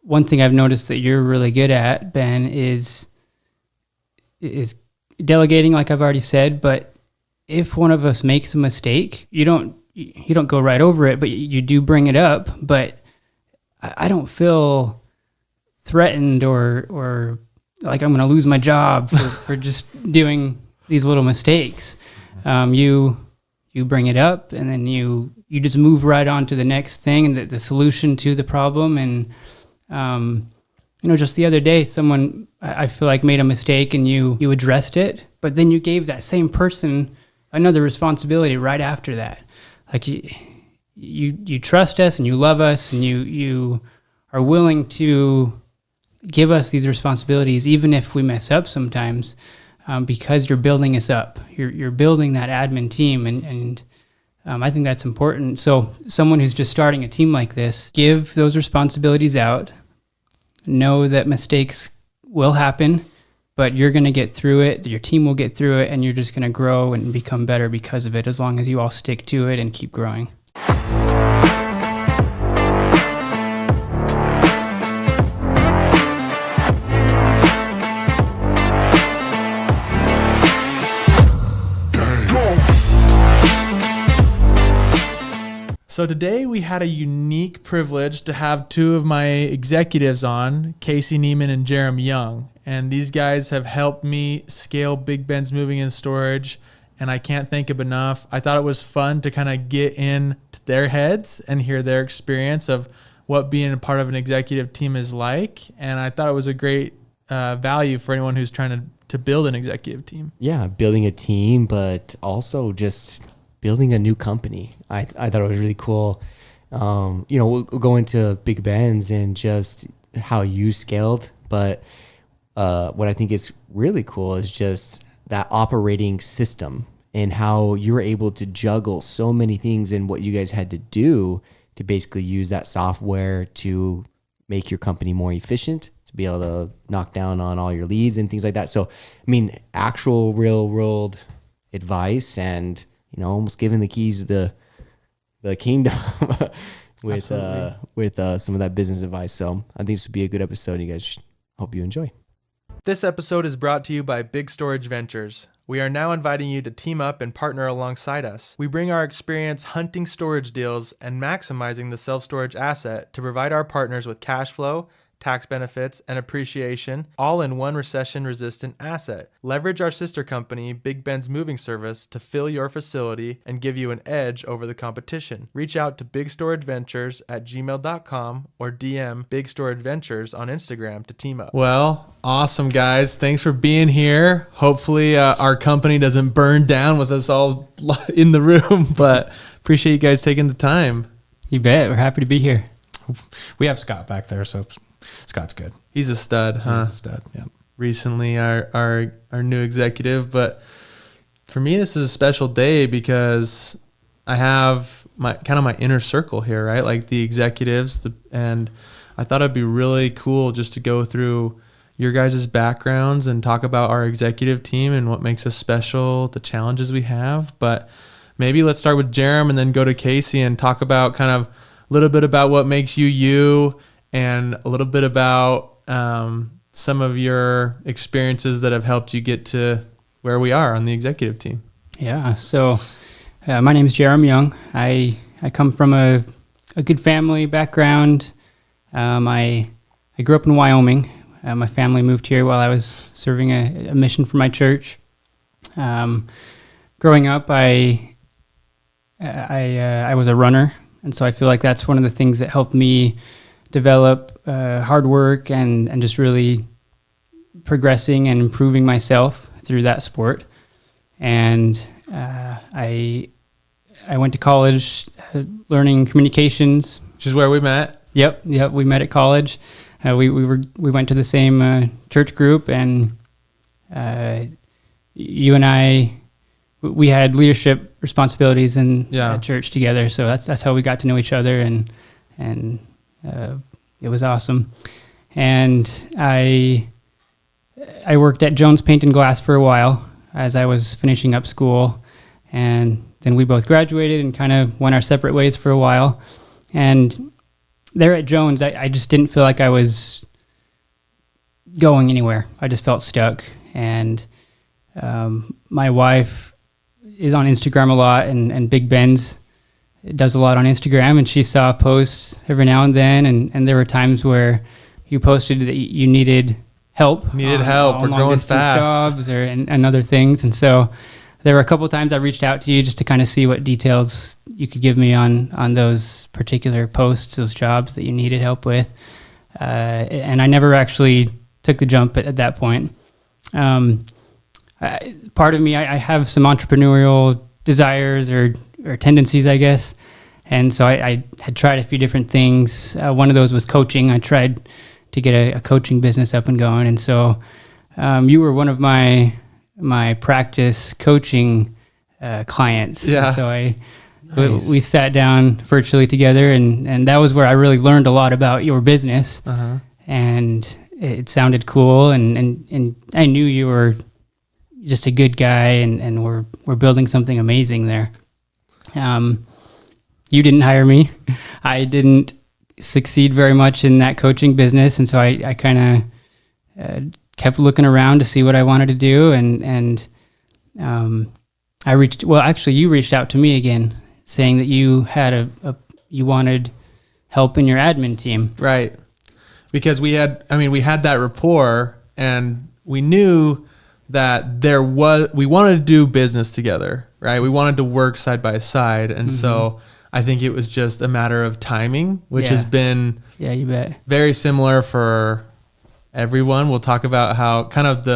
one thing I've noticed that you're really good at, Ben, is delegating, like I've already said. But if one of us makes a mistake, you don't go right over it, but you do bring it up. But I don't feel threatened or like I'm going to lose my job for just doing these little mistakes. You bring it up, and then you just move right on to the next thing and the solution to the problem. And just the other day, someone I feel like made a mistake, and you addressed it, but then you gave that same person another responsibility right after that. Like you trust us and you love us, and you are willing to give us these responsibilities, even if we mess up sometimes, because you're building us up. You're building that admin team, and I think that's important. So someone who's just starting a team like this, give those responsibilities out. Know that mistakes will happen, but you're going to get through it. Your team will get through it, and you're just going to grow and become better because of it, as long as you all stick to it and keep growing. So today we had a unique privilege to have two of my executives on, Casey Neemann and Jarom Young. And these guys have helped me scale Big Ben's Moving and Storage, and I can't thank them enough. I thought it was fun to kind of get into their heads and hear their experience of what being a part of an executive team is like. And I thought it was a great value for anyone who's trying to build an executive team. Yeah, building a team, but also just building a new company. I thought it was really cool. We'll go into Big Ben's and just how you scaled, but what I think is really cool is just that operating system and how you were able to juggle so many things and what you guys had to do to basically use that software to make your company more efficient, to be able to knock down on all your leads and things like that. So, I mean, actual real world advice, and almost giving the keys to the kingdom with some of that business advice. So I think this would be a good episode. You guys hope you enjoy. This episode is brought to you by Big Storage Ventures. We are now inviting you to team up and partner alongside us. We bring our experience hunting storage deals and maximizing the self-storage asset to provide our partners with cash flow, tax benefits, and appreciation, all in one recession-resistant asset. Leverage our sister company, Big Ben's Moving Service, to fill your facility and give you an edge over the competition. Reach out to bigstorageventures@gmail.com or DM Big Storage Ventures on Instagram to team up. Well, awesome, guys. Thanks for being here. Hopefully our company doesn't burn down with us all in the room, but appreciate you guys taking the time. You bet. We're happy to be here. We have Scott back there, so Scott's good. He's a stud, huh? He's a stud, yeah. Recently our new executive, but for me this is a special day because I have my inner circle here, right? Like the executives, and I thought it'd be really cool just to go through your guys' backgrounds and talk about our executive team and what makes us special, the challenges we have. But maybe let's start with Jarom and then go to Casey and talk about kind of a little bit about what makes you you, and a little bit about some of your experiences that have helped you get to where we are on the executive team. Yeah, so my name is Jarom Young. I come from a good family background. I grew up in Wyoming. My family moved here while I was serving a mission for my church. Growing up, I was a runner, and so I feel like that's one of the things that helped me develop hard work and just really progressing and improving myself through that sport. And I went to college learning communications, which is where we met. Yep, we met at college. We went to the same church group, and you and I, we had leadership responsibilities in church together. So that's how we got to know each other, and it was awesome. And I worked at Jones Paint and Glass for a while as I was finishing up school, and then we both graduated and kind of went our separate ways for a while. And there at Jones, I just didn't feel like I was going anywhere. I just felt stuck. And my wife is on Instagram a lot, and Big Ben's does a lot on Instagram, and she saw posts every now and then, and there were times where you posted that you needed help. We're on growing fast. Jobs and other things. And so there were a couple of times I reached out to you just to kind of see what details you could give me on those particular posts, those jobs that you needed help with. And I never actually took the jump at that point. Part of me, I have some entrepreneurial desires or tendencies, I guess. And so I had tried a few different things. One of those was coaching. I tried to get a coaching business up and going. And so you were one of my practice coaching clients. Yeah. And so we sat down virtually together, and that was where I really learned a lot about your business. Uh-huh. And it sounded cool, and I knew you were just a good guy, and we're building something amazing there. You didn't hire me. I didn't succeed very much in that coaching business, and so I kind of kept looking around to see what I wanted to do, and you reached out to me again, saying that you had you wanted help in your admin team. Right. Because we had that rapport, and we knew that we wanted to do business together, right? We wanted to work side by side. And so I think it was just a matter of timing, which has been you bet. very similar for everyone. We'll talk about how kind of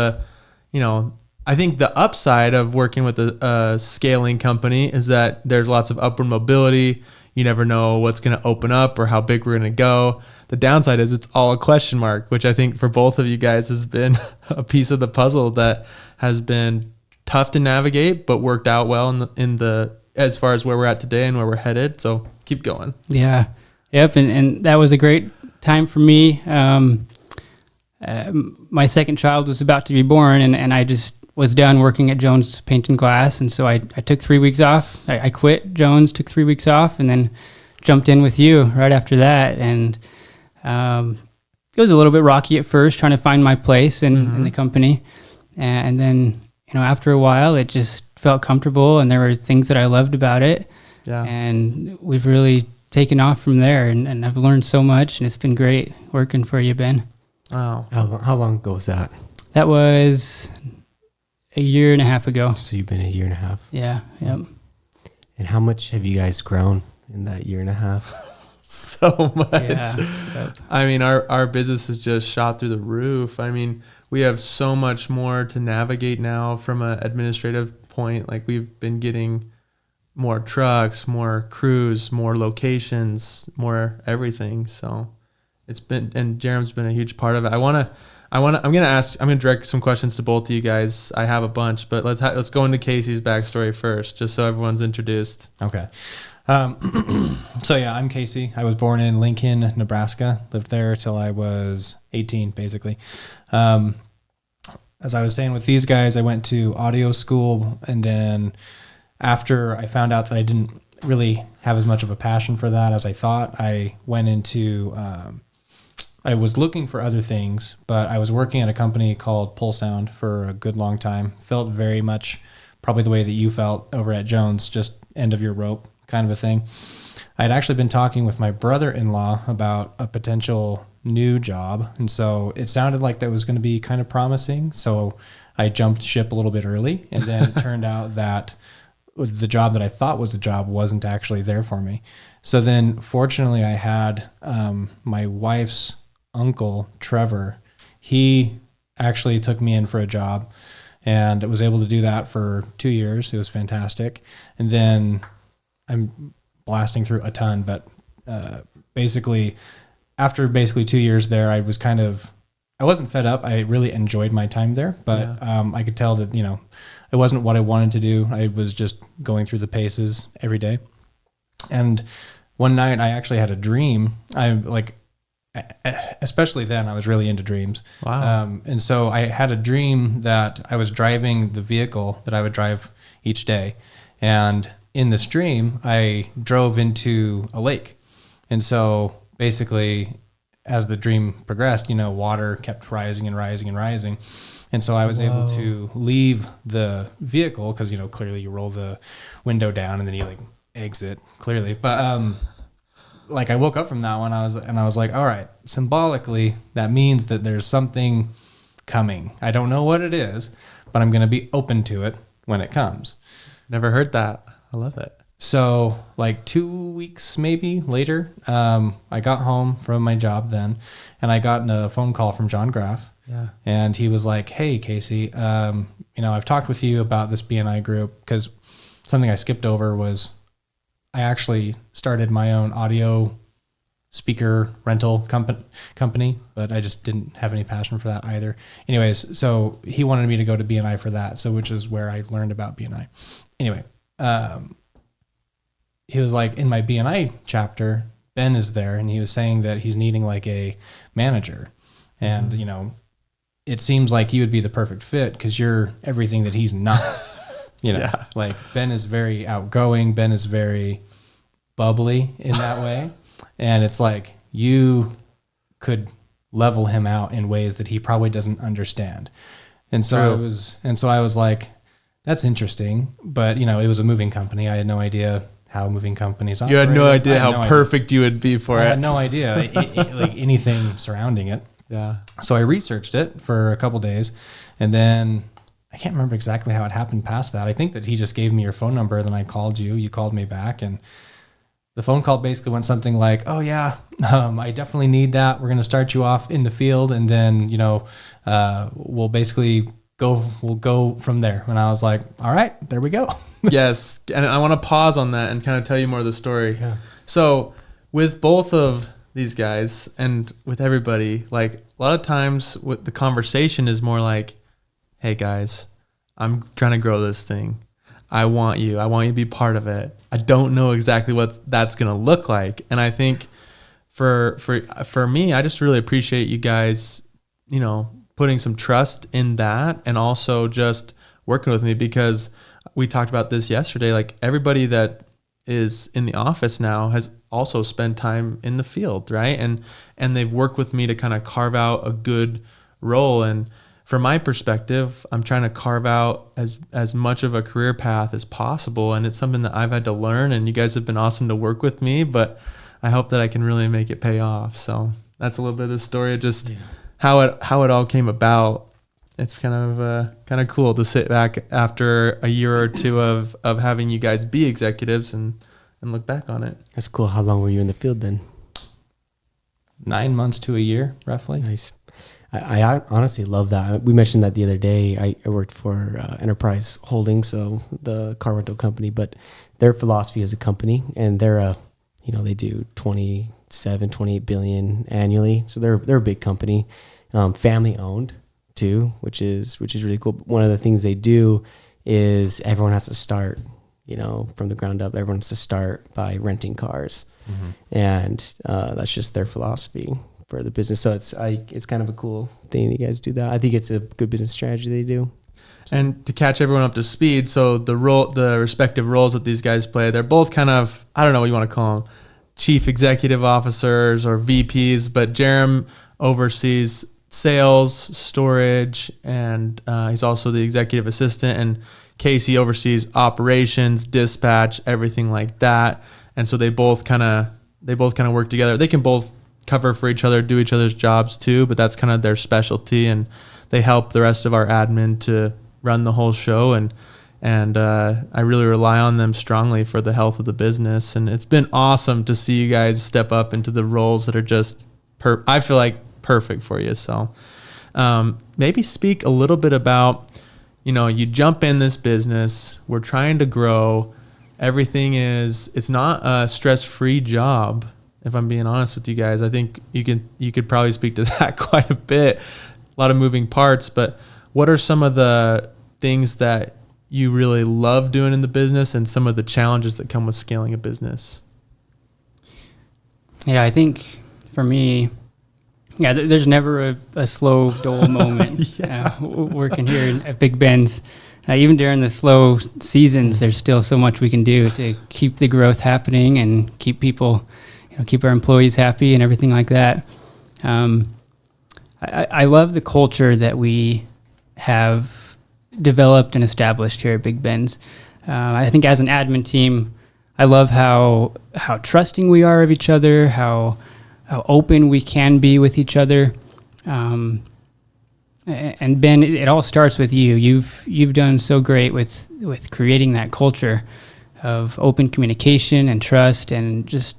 I think the upside of working with a scaling company is that there's lots of upward mobility. You never know what's going to open up or how big we're going to go. The downside is it's all a question mark, which I think for both of you guys has been a piece of the puzzle that has been tough to navigate, but worked out well in the as far as where we're at today and where we're headed. So keep going. Yeah. Yep. And that was a great time for me. My second child was about to be born, and I just was done working at Jones Paint and Glass. And so I took 3 weeks off. I quit Jones, took 3 weeks off, and then jumped in with you right after that. And it was a little bit rocky at first, trying to find my place in the company. And then, after a while, it just felt comfortable, and there were things that I loved about it. Yeah. And we've really taken off from there, and I've learned so much, and it's been great working for you, Ben. Wow. How long ago was that? That was a year and a half ago. So you've been a year and a half. Yeah. Yep. And how much have you guys grown in that year and a half? So much. Yeah. Yep. I mean, our business has just shot through the roof. I mean, we have so much more to navigate now from an administrative point. Like, we've been getting more trucks, more crews, more locations, more everything. So it's been, and Jarom's been a huge part of it. I'm gonna direct some questions to both of you guys. I have a bunch, but let's go into Casey's backstory first, just so everyone's introduced. Okay. So yeah, I'm Casey. I was born in Lincoln, Nebraska. Lived there till I was 18, basically. As I was saying with these guys, I went to audio school, and then after I found out that I didn't really have as much of a passion for that as I thought, I went into I was looking for other things, but I was working at a company called Pull Sound for a good long time. Felt very much probably the way that you felt over at Jones, just end of your rope kind of a thing. I had actually been talking with my brother-in-law about a potential new job, and so it sounded like that was going to be kind of promising. So I jumped ship a little bit early, and then it turned out that the job that I thought was the job wasn't actually there for me. So then fortunately I had my wife's uncle, Trevor. He actually took me in for a job, and was able to do that for 2 years. It was fantastic. And then I'm blasting through a ton, but basically after 2 years there, I wasn't fed up. I really enjoyed my time there, but I could tell that, it wasn't what I wanted to do. I was just going through the paces every day. And one night I actually had a dream. Especially then, I was really into dreams. Wow. And so I had a dream that I was driving the vehicle that I would drive each day. And in this dream, I drove into a lake. And so basically, as the dream progressed, water kept rising and rising and rising. And so I was able to leave the vehicle because, clearly you roll the window down and then you like exit clearly. But like I woke up from that one, I was like, all right, symbolically, that means that there's something coming. I don't know what it is, but I'm going to be open to it when it comes. Never heard that. I love it. So like 2 weeks maybe later, I got home from my job then, and I got a phone call from John Graff. Yeah. And he was like, hey, Casey, I've talked with you about this BNI group, because something I skipped over was I actually started my own audio speaker rental company, but I just didn't have any passion for that either. Anyways, so he wanted me to go to BNI for that, so which is where I learned about BNI. Anyway, he was like, in my BNI chapter, Ben is there, and he was saying that he's needing like a manager. And, it seems like you would be the perfect fit because you're everything that he's not. Yeah. Like Ben is very outgoing. Ben is very bubbly in that way. And it's like you could level him out in ways that he probably doesn't understand. And so I was like, that's interesting. But, it was a moving company. I had no idea how moving companies operate. You had no idea how perfect you would be for it. I had no idea like anything surrounding it. Yeah. So I researched it for a couple days, and then I can't remember exactly how it happened past that. I think that he just gave me your phone number, then I called you. You called me back, and the phone call basically went something like, oh yeah, I definitely need that. We're going to start you off in the field, and then, we'll basically we'll go from there. And I was like, all right, there we go. Yes. And I want to pause on that and kind of tell you more of the story. Yeah. So with both of these guys and with everybody, like a lot of times with the conversation is more like, hey guys, I'm trying to grow this thing. I want you to be part of it. I don't know exactly what that's going to look like. And I think for me, I just really appreciate you guys, putting some trust in that, and also just working with me, because we talked about this yesterday. Like everybody that is in the office now has also spent time in the field, right? And they've worked with me to kind of carve out a good role. And from my perspective, I'm trying to carve out as much of a career path as possible. And it's something that I've had to learn, and you guys have been awesome to work with me, but I hope that I can really make it pay off. So that's a little bit of the story of just how it all came about. It's kind of cool to sit back after a year or two of having you guys be executives and look back on it. That's cool. How long were you in the field then? 9 months to a year, roughly. Nice. I honestly love that. We mentioned that the other day. I worked for Enterprise Holdings, so the car rental company, but their philosophy as a company, and they're they do 28 billion annually. So they're a big company, family owned too, which is really cool. But one of the things they do is everyone has to start, from the ground up. Everyone has to start by renting cars, and that's just their philosophy for the business. So it's kind of a cool thing you guys do that. I think it's a good business strategy they do. And to catch everyone up to speed, so the respective roles that these guys play, they're both kind of, I don't know what you want to call them, chief executive officers or VPs, but Jarom oversees sales, storage, and he's also the executive assistant, and Casey oversees operations, dispatch, everything like that. And so they both kind of work together. They can both cover for each other, do each other's jobs too, but that's kind of their specialty, and they help the rest of our admin to run the whole show, and I really rely on them strongly for the health of the business. And it's been awesome to see you guys step up into the roles that are just I feel like perfect for you. So maybe speak a little bit about, you jump in this business, we're trying to grow, it's not a stress-free job. If I'm being honest with you guys, I think you could probably speak to that quite a bit. A lot of moving parts, but what are some of the things that you really love doing in the business, and some of the challenges that come with scaling a business? Yeah, I think for me, there's never a slow, dull moment. Working here at Big Ben's, even during the slow seasons, there's still so much we can do to keep the growth happening and keep people keep our employees happy and everything like that. I love the culture that we have developed and established here at Big Ben's. I think as an admin team, I love how trusting we are of each other, how open we can be with each other. And Ben, it all starts with you. You've done so great with creating that culture of open communication and trust, and just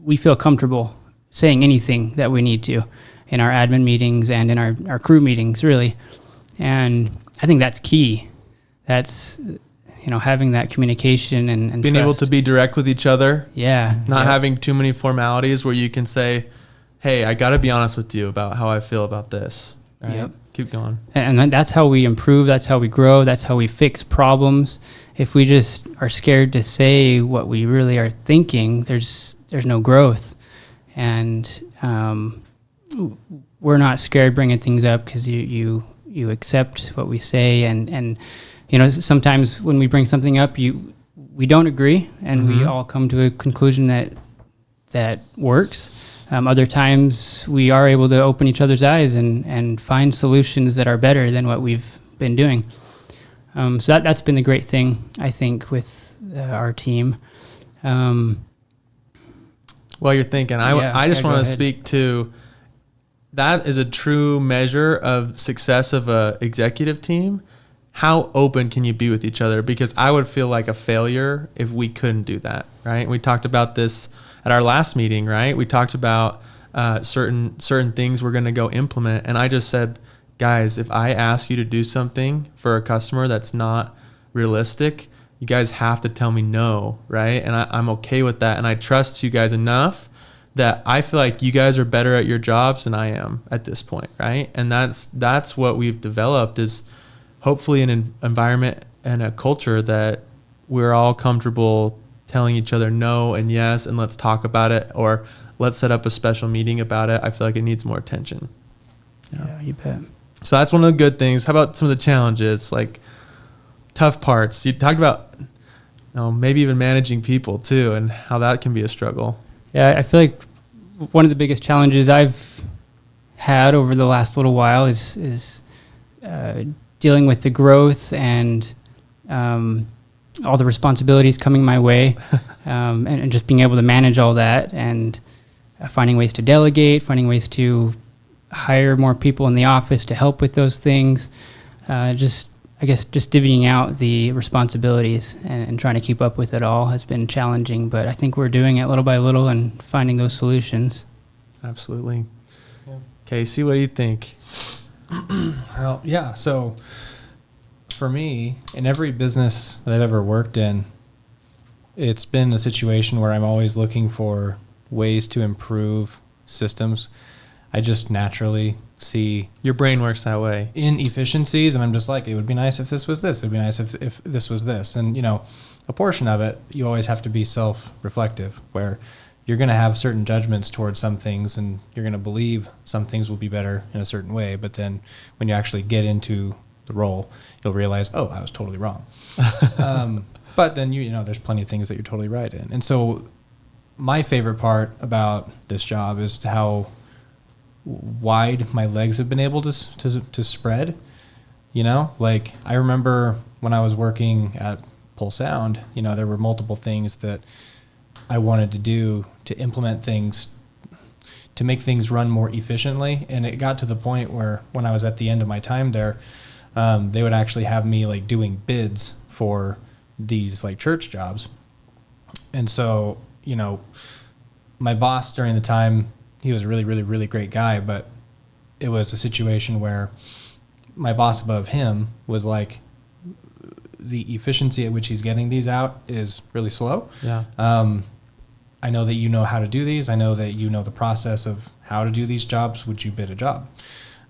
we feel comfortable saying anything that we need to in our admin meetings and in our crew meetings, really. And I think that's key. That's, having that communication and being trust. able to be direct with each other. Yeah. Not having too many formalities where you can say, hey, I got to be honest with you about how I feel about this. Right? Yep. Keep going. And that's how we improve. That's how we grow. That's how we fix problems. If we just are scared to say what we really are thinking, there's no growth. And we're not scared bringing things up because you accept what we say. And sometimes when we bring something up, we don't agree, and we all come to a conclusion that works. Other times we are able to open each other's eyes and find solutions that are better than what we've been doing. So that's been the great thing, I think, with our team. While you're thinking, I just want to speak to, that is a true measure of success of a executive team. How open can you be with each other? Because I would feel like a failure if we couldn't do that, right? We talked about this at our last meeting, right? We talked about certain things we're going to go implement. And I just said, guys, if I ask you to do something for a customer that's not realistic, you guys have to tell me no, right? And I'm okay with that. And I trust you guys enough that I feel like you guys are better at your jobs than I am at this point, right? And that's what we've developed, is hopefully an environment and a culture that we're all comfortable telling each other no and yes, and let's talk about it, or let's set up a special meeting about it. I feel like it needs more attention. Yeah, you bet. So that's one of the good things. How about some of the challenges, like tough parts? You talked about maybe even managing people too, and how that can be a struggle. Yeah, I feel like one of the biggest challenges I've had over the last little while is dealing with the growth and all the responsibilities coming my way, and just being able to manage all that, and finding ways to delegate, finding ways to hire more people in the office to help with those things. Just divvying out the responsibilities and trying to keep up with it all has been challenging, but I think we're doing it little by little and finding those solutions. Absolutely. Yeah. Casey, what do you think? Well, yeah. So for me, in every business that I've ever worked in, it's been a situation where I'm always looking for ways to improve systems. I just naturally see your brain works that way, inefficiencies, and I'm just like, it would be nice if this was this. It would be nice if this was this. And, a portion of it, you always have to be self-reflective, where you're going to have certain judgments towards some things, and you're going to believe some things will be better in a certain way. But then when you actually get into the role, you'll realize, oh, I was totally wrong. But then, there's plenty of things that you're totally right in. And so my favorite part about this job is how wide my legs have been able to spread. Like I remember when I was working at Pull Sound, there were multiple things that I wanted to do to implement things to make things run more efficiently. And it got to the point where when I was at the end of my time there, they would actually have me like doing bids for these like church jobs. And so, my boss during the time, he was a really, really, really great guy, but it was a situation where my boss above him was like, the efficiency at which he's getting these out is really slow. Yeah. I know that you know how to do these. I know that you know the process of how to do these jobs. Would you bid a job?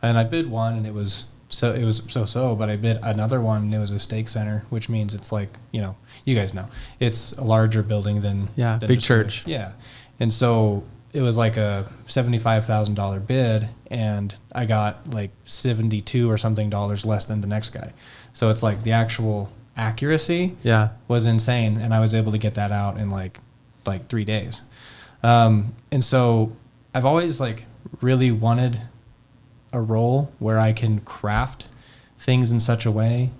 And I bid one, and it was so, but I bid another one, and it was a stake center, which means it's like, you guys know, it's a larger building than big church. Yeah. And so it was like a $75,000 bid, and I got like $72 or something less than the next guy. So it's like the actual accuracy was insane, and I was able to get that out in like 3 days. And so I've always like really wanted a role where I can craft things in such a way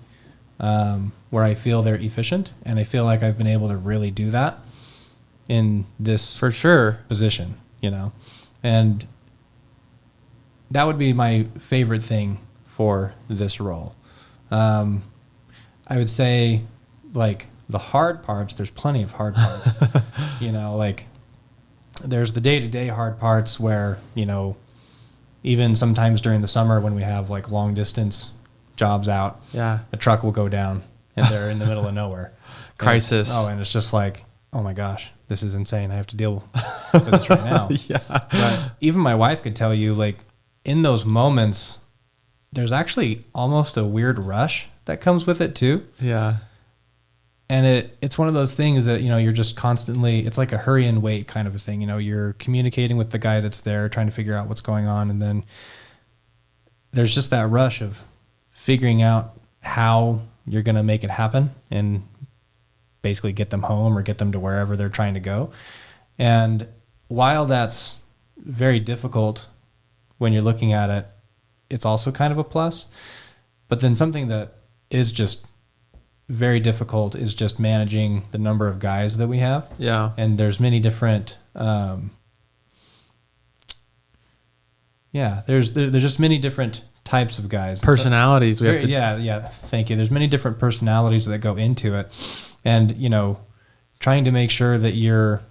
where I feel they're efficient, and I feel like I've been able to really do that in this For sure. position, you know, and that would be my favorite thing for this role. I would say like the hard parts, there's plenty of hard parts, you know, like there's the day-to-day hard parts where, you know, even sometimes during the summer when we have like long distance jobs out, Yeah. a truck will go down and they're in the middle of nowhere. Crisis. And it's just like, oh my gosh, this is insane. I have to deal with this right now. Yeah. But even my wife could tell you, like, in those moments, there's actually almost a weird rush that comes with it too. Yeah. And it's one of those things that, you know, you're just constantly, it's like a hurry and wait kind of a thing. You know, you're communicating with the guy that's there, trying to figure out what's going on. And then there's just that rush of figuring out how you're going to make it happen and basically get them home or get them to wherever they're trying to go. And while that's very difficult when you're looking at it, it's also kind of a plus. But then something that is just very difficult is just managing the number of guys that we have. Yeah. And there's many different, there's just many different types of guys. Personalities. So, thank you. There's many different personalities that go into it. And, you know, trying to make sure that you're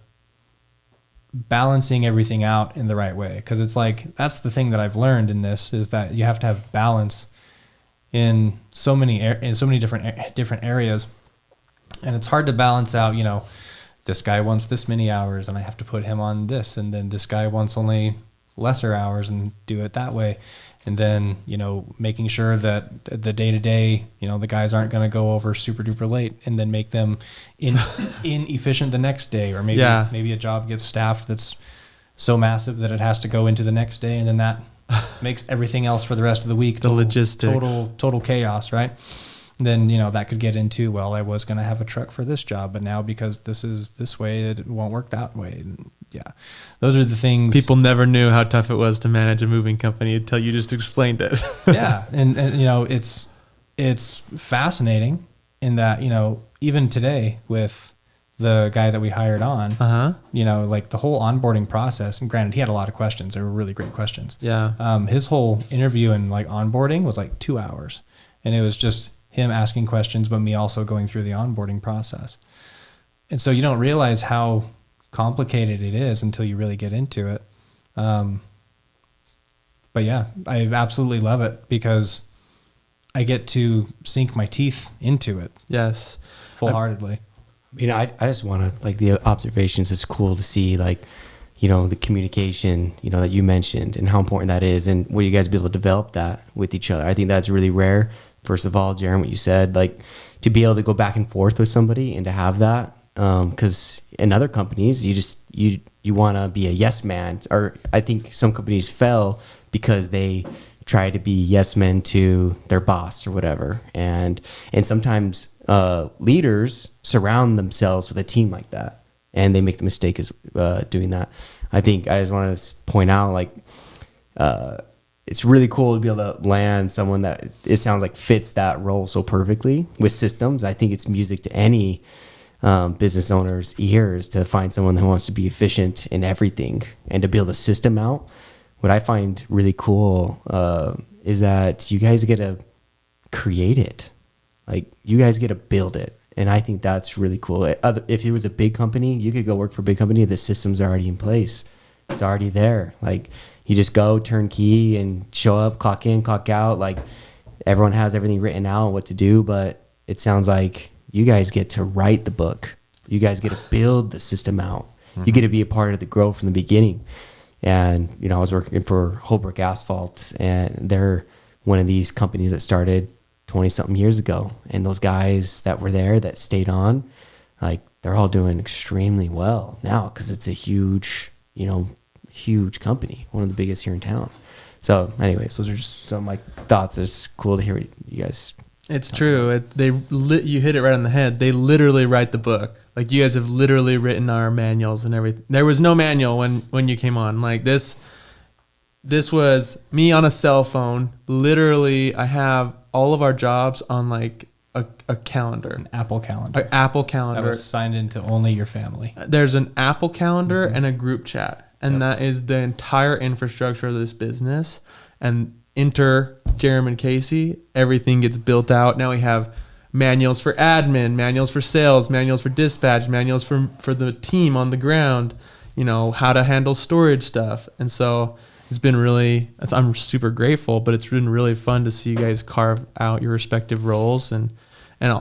balancing everything out in the right way. Because it's like, that's the thing that I've learned in this, is that you have to have balance in so many different areas. And it's hard to balance out, you know, this guy wants this many hours and I have to put him on this. And then this guy wants only lesser hours and do it that way. And then, you know, making sure that the day-to-day, you know, the guys aren't going to go over super duper late and then make them inefficient the next day. Or maybe a job gets staffed that's so massive that it has to go into the next day. And then that makes everything else for the rest of the week. Logistics. Total chaos, right? And then, you know, that could get into, well, I was going to have a truck for this job, but now because this is this way, it won't work that way. And yeah, those are the things. People never knew how tough it was to manage a moving company until you just explained it. Yeah. And, you know, it's fascinating in that, you know, even today with the guy that we hired on, you know, like the whole onboarding process, and granted, he had a lot of questions. They were really great questions. Yeah. His whole interview and like onboarding was like 2 hours, and it was just him asking questions, but me also going through the onboarding process. And so you don't realize how complicated it is until you really get into it. But yeah, I absolutely love it because I get to sink my teeth into it. Yes. Full-heartedly. You know, I just want to, like, the observations is cool to see, like, you know, the communication, you know, that you mentioned and how important that is, and will you guys be able to develop that with each other? I think that's really rare. First of all, Jarom, what you said, like, to be able to go back and forth with somebody and to have that, because in other companies, you want to be a yes man, or I think some companies fell because they try to be yes men to their boss or whatever, and sometimes leaders surround themselves with a team like that, and they make the mistake of doing that. I think I just want to point out, like, it's really cool to be able to land someone that it sounds like fits that role so perfectly with systems. I think it's music to any business owner's ears to find someone that wants to be efficient in everything and to build a system out. What I find really cool is that you guys get to create it. Like, you guys get to build it. And I think that's really cool. If it was a big company, you could go work for a big company. The system's already in place. It's already there. Like, you just go turnkey and show up, clock in, clock out. Like, everyone has everything written out, what to do. But it sounds like you guys get to write the book. You guys get to build the system out. Mm-hmm. You get to be a part of the growth from the beginning. And, you know, I was working for Holbrook Asphalt, and they're one of these companies that started 20-something years ago. And those guys that were there that stayed on, like, they're all doing extremely well now because it's a huge company, one of the biggest here in town. So anyways, those are just some like thoughts. It's cool to hear what you guys. It's true. You hit it right on the head. They literally write the book. Like you guys have literally written our manuals and everything. There was no manual when you came on. Like this was me on a cell phone. Literally, I have all of our jobs on like a calendar. An Apple calendar. An Apple calendar. That was signed into only your family. There's an Apple calendar and a group chat. And Yep. that is the entire infrastructure of this business. And enter Jarom and Casey, everything gets built out. Now we have manuals for admin, manuals for sales, manuals for dispatch, manuals for the team on the ground, you know, how to handle storage stuff. And so it's been really, I'm super grateful, but it's been really fun to see you guys carve out your respective roles. And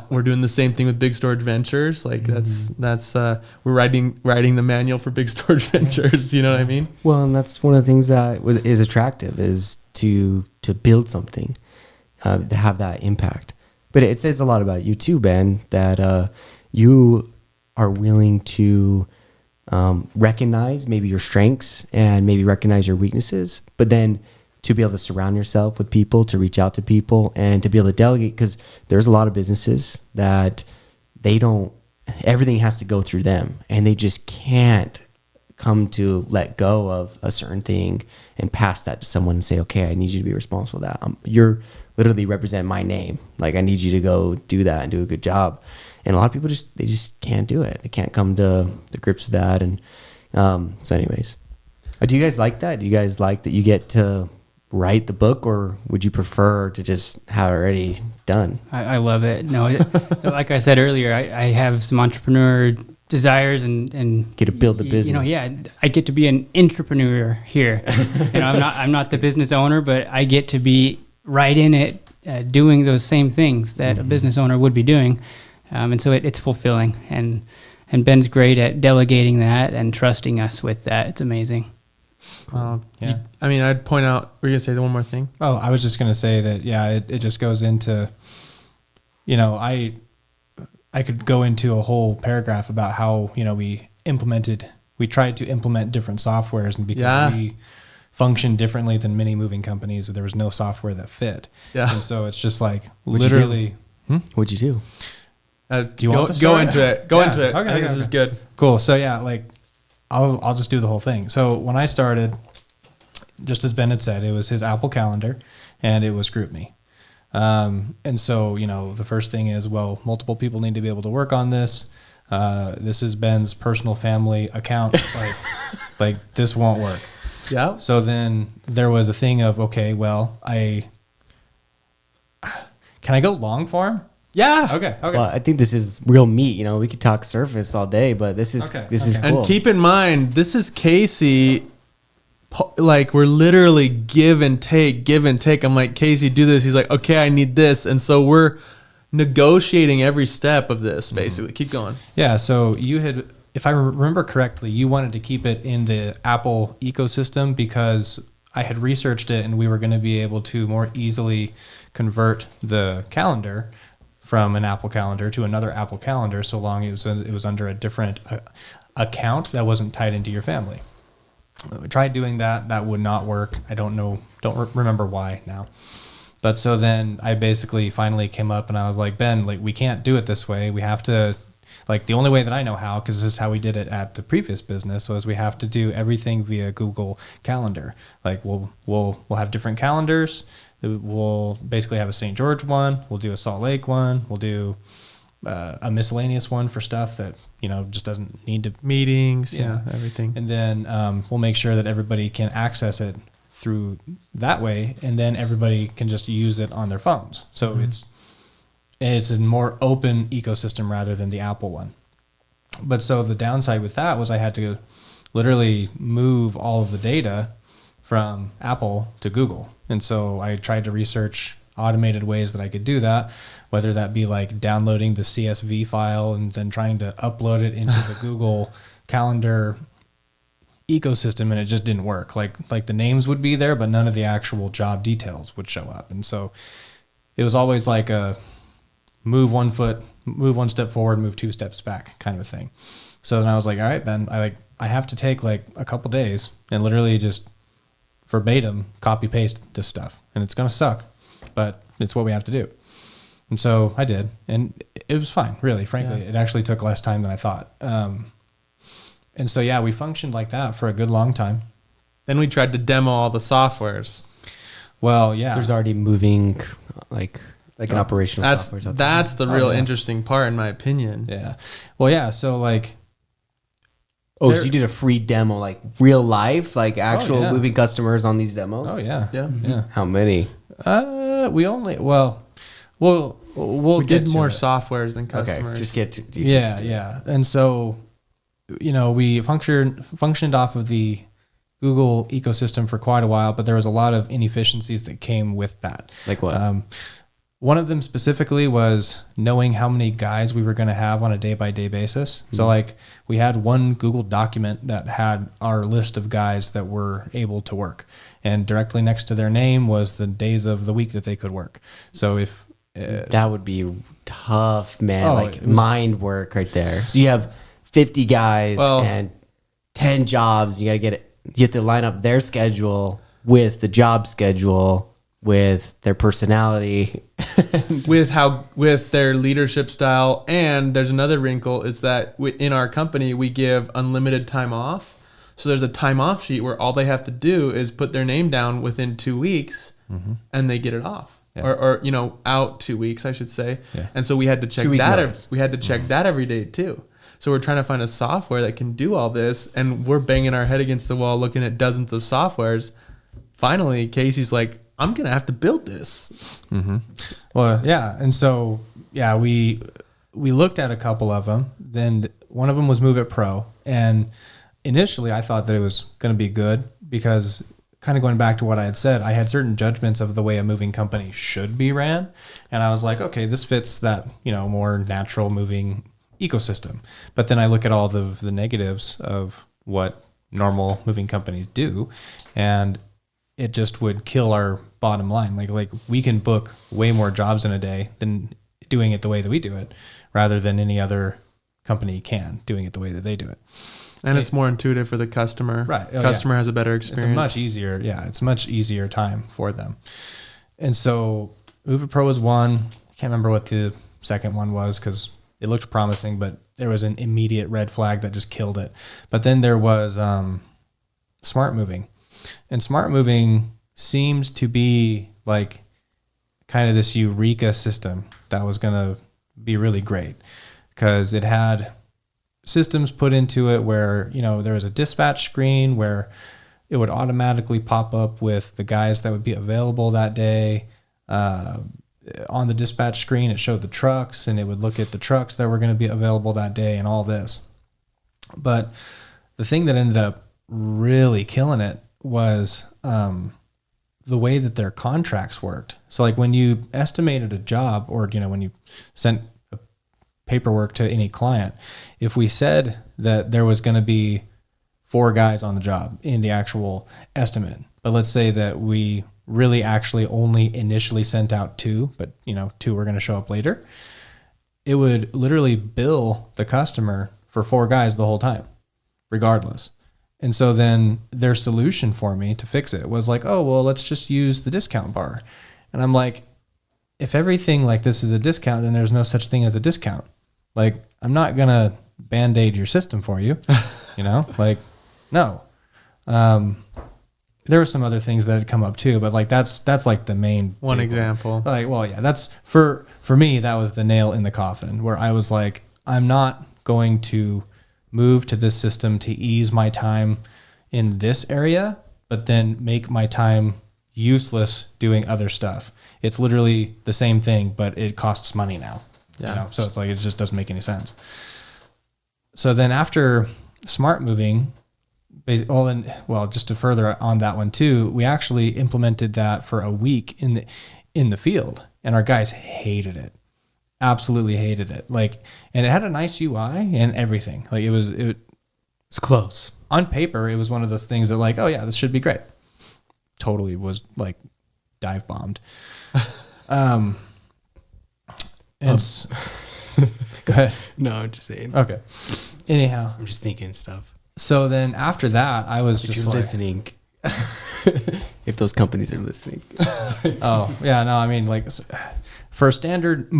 we're doing the same thing with Big Storage Ventures. Like that's we're writing the manual for Big Storage Ventures. You know what I mean? Well, and that's one of the things that is attractive is to build something, to have that impact. But it says a lot about you too, Ben, that you are willing to recognize maybe your strengths and maybe recognize your weaknesses, but then to be able to surround yourself with people, to reach out to people, and to be able to delegate, because there's a lot of businesses that everything has to go through them, and they just can't come to let go of a certain thing and pass that to someone and say, okay, I need you to be responsible for that. You're literally represent my name. Like, I need you to go do that and do a good job. And a lot of people they just can't do it. They can't come to the grips with that. And so anyways, do you guys like that? Do you guys like that you get to write the book, or would you prefer to just have it already done? I love it. No, like I said earlier, I have some entrepreneur desires and Get to build the business. You know, yeah, I get to be an entrepreneur here. You know, I'm not the business owner, but I get to be right in it, doing those same things that a business owner would be doing. And so it's fulfilling, and Ben's great at delegating that and trusting us with that. It's amazing. Yeah. I'd point out, were you going to say one more thing? Oh, I was just going to say that, yeah, it just goes into, you know, I could go into a whole paragraph about how, you know, we tried to implement different softwares, and because we function differently than many moving companies, there was no software that fit. Yeah. And so it's just like literally. What'd you do? Do you want the go story? into it? Go into it. Okay, I think this is good. Cool. So yeah, like I'll just do the whole thing. So when I started, just as Ben had said, it was his Apple calendar and it was GroupMe. And so, you know, the first thing is, well, multiple people need to be able to work on this. This is Ben's personal family account. like this won't work. Yeah. So then there was a thing of, okay, well, can I go long form? Yeah. Okay. Well, I think this is real meat. You know, we could talk surface all day, but this is is cool. And keep in mind, this is Casey. Like, we're literally give and take. I'm like, Casey, do this. He's like, okay, I need this. And so we're negotiating every step of this, basically. Keep going. Yeah. So you had, if I remember correctly, you wanted to keep it in the Apple ecosystem because I had researched it and we were going to be able to more easily convert the calendar from an Apple calendar to another Apple calendar, so long it was under a different account that wasn't tied into your family. We tried doing that. That would not work. I don't remember why now. But so then I basically finally came up and I was like, Ben, like, we can't do it this way. We have to, like, the only way that I know how, because this is how we did it at the previous business, was we have to do everything via Google Calendar. Like, we'll have different calendars. We'll basically have a St. George one. We'll do a Salt Lake one. We'll do a miscellaneous one for stuff that, you know, just doesn't need to. Meetings, everything. And then we'll make sure that everybody can access it through that way, and then everybody can just use it on their phones. So it's a more open ecosystem rather than the Apple one. But so the downside with that was I had to literally move all of the data from Apple to Google. And so I tried to research automated ways that I could do that, whether that be like downloading the CSV file and then trying to upload it into the Google Calendar ecosystem, and it just didn't work. Like the names would be there, but none of the actual job details would show up. And so it was always like a move one step forward, move 2 steps back kind of a thing. So then I was like, all right, Ben, I have to take like a couple days and literally just verbatim copy paste this stuff, and it's going to suck, but it's what we have to do. And so I did, and it was fine, really, frankly. It actually took less time than I thought. And so, yeah, we functioned like that for a good long time. Then we tried to demo all the softwares. Well, yeah. There's already moving, like an operational software. That's the real interesting part, in my opinion. Yeah. Well, yeah, so like... Oh, so you did a free demo, like real life, like actual moving customers on these demos? Oh, yeah. Yeah. Yeah. How many? We only... Well, we'll get get more to it. softwares than customers. Okay, just get to... Yeah. And so, we functioned off of the Google ecosystem for quite a while, but there was a lot of inefficiencies that came with that. Like what? One of them specifically was knowing how many guys we were going to have on a day-by-day basis. So like we had one Google document that had our list of guys that were able to work, and directly next to their name was the days of the week that they could work. So if that would be tough, man. Mind work right there. So you have 50 guys and 10 jobs. You got to get it. You have to line up their schedule with the job schedule, with their personality, with their leadership style. And there's another wrinkle, is that in our company we give unlimited time off. So there's a time off sheet where all they have to do is put their name down within 2 weeks, and they get it off. Yeah. Or out 2 weeks, I should say. Yeah. And so we had to check that. We had to check that every day too. So we're trying to find a software that can do all this, and we're banging our head against the wall looking at dozens of softwares. Finally, Casey's like, I'm going to have to build this. Mm-hmm. Well, yeah. And so, yeah, we looked at a couple of them. Then one of them was Move It Pro. And initially I thought that it was going to be good because, kind of going back to what I had said, I had certain judgments of the way a moving company should be ran. And I was like, okay, this fits that, more natural moving ecosystem. But then I look at all the negatives of what normal moving companies do, and it just would kill our bottom line. Like we can book way more jobs in a day than doing it the way that we do it, rather than any other company can doing it the way that they do it. And it's more intuitive for the customer. Right. Customer has a better experience. It's a much easier time for them. And so Move It Pro was one. I can't remember what the second one was because it looked promising, but there was an immediate red flag that just killed it. But then there was Smart Moving. And Smart Moving seemed to be like kind of this eureka system that was going to be really great because it had systems put into it where, there was a dispatch screen where it would automatically pop up with the guys that would be available that day. On the dispatch screen, it showed the trucks, and it would look at the trucks that were going to be available that day and all this. But the thing that ended up really killing it was the way that their contracts worked. So like when you estimated a job, or when you sent paperwork to any client, if we said that there was going to be 4 guys on the job in the actual estimate, but let's say that we really actually only initially sent out 2, but 2 were going to show up later, it would literally bill the customer for 4 guys the whole time, regardless. And so then their solution for me to fix it was like, oh, well, let's just use the discount bar. And I'm like, if everything like this is a discount, then there's no such thing as a discount. Like, I'm not going to Band-Aid your system for you, no. There were some other things that had come up too, but like that's like the main one example. Like, well, yeah, that's for me, that was the nail in the coffin where I was like, I'm not going to move to this system to ease my time in this area, but then make my time useless doing other stuff. It's literally the same thing, but it costs money now. Yeah. So it's like, it just doesn't make any sense. So then after Smart Moving, just to further on that one too, we actually implemented that for a week in the field, and our guys hated it. Absolutely hated it. Like, and it had a nice UI and everything. Like it's close. On paper, it was one of those things that like, oh yeah, this should be great. Totally was like dive bombed. Go ahead. No, I'm just saying. Okay. Anyhow, I'm just thinking stuff. So then after that, I was if just you're like, listening. If those companies are listening. Oh yeah, no, I mean like for a standard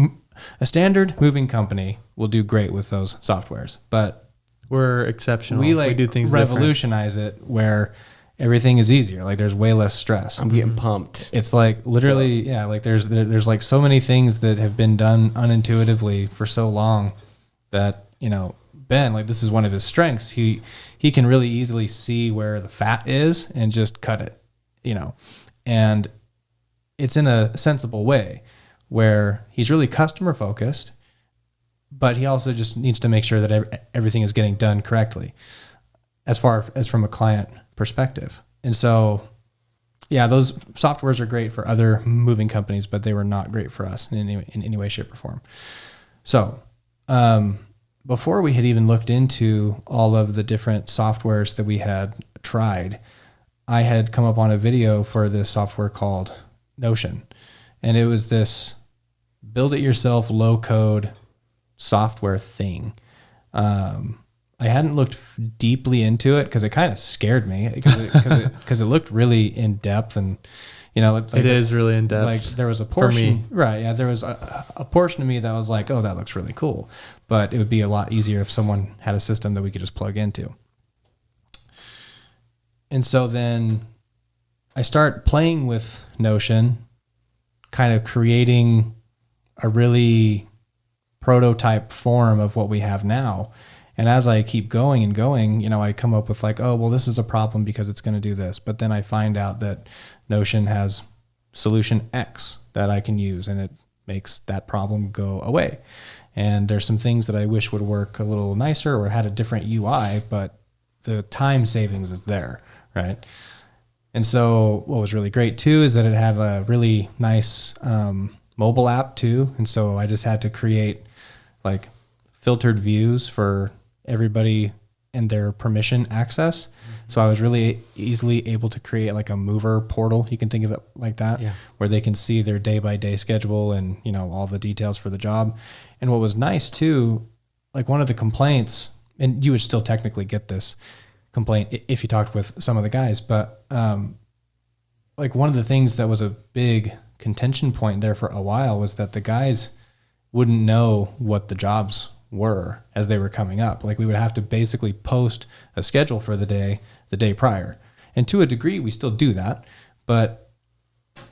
moving company will do great with those softwares, but we're exceptional. We do things revolutionize it where everything is easier. Like there's way less stress. I'm getting pumped. It's like literally, like there's like so many things that have been done unintuitively for so long that, Ben, like this is one of his strengths. He can really easily see where the fat is and just cut it, and it's in a sensible way where he's really customer focused, but he also just needs to make sure that everything is getting done correctly as far as from a client perspective. And so, those softwares are great for other moving companies, but they were not great for us in any way, shape, or form. So, before we had even looked into all of the different softwares that we had tried, I had come up on a video for this software called Notion. And it was this build it yourself low code software thing. I hadn't looked deeply into it because it kind of scared me because it looked really in depth, and it is really in depth. Like there was a portion, right? Yeah, there was a portion of me that was like, oh, that looks really cool, but it would be a lot easier if someone had a system that we could just plug into. And so then I start playing with Notion, kind of creating a really prototype form of what we have now. And as I keep going and going, I come up with like, oh, well, this is a problem because it's going to do this. But then I find out that Notion has solution X that I can use, and it makes that problem go away. And there's some things that I wish would work a little nicer or had a different UI, but the time savings is there, right? And so what was really great too is that it had a really nice mobile app too. And so I just had to create like filtered views for everybody and their permission access. So I was really easily able to create like a mover portal. You can think of it like that, where they can see their day-by-day schedule and, all the details for the job. And what was nice too, like one of the complaints, and you would still technically get this complaint if you talked with some of the guys, but like one of the things that was a big contention point there for a while was that the guys wouldn't know what the jobs were as they were coming up. Like we would have to basically post a schedule for the day prior. And to a degree, we still do that. But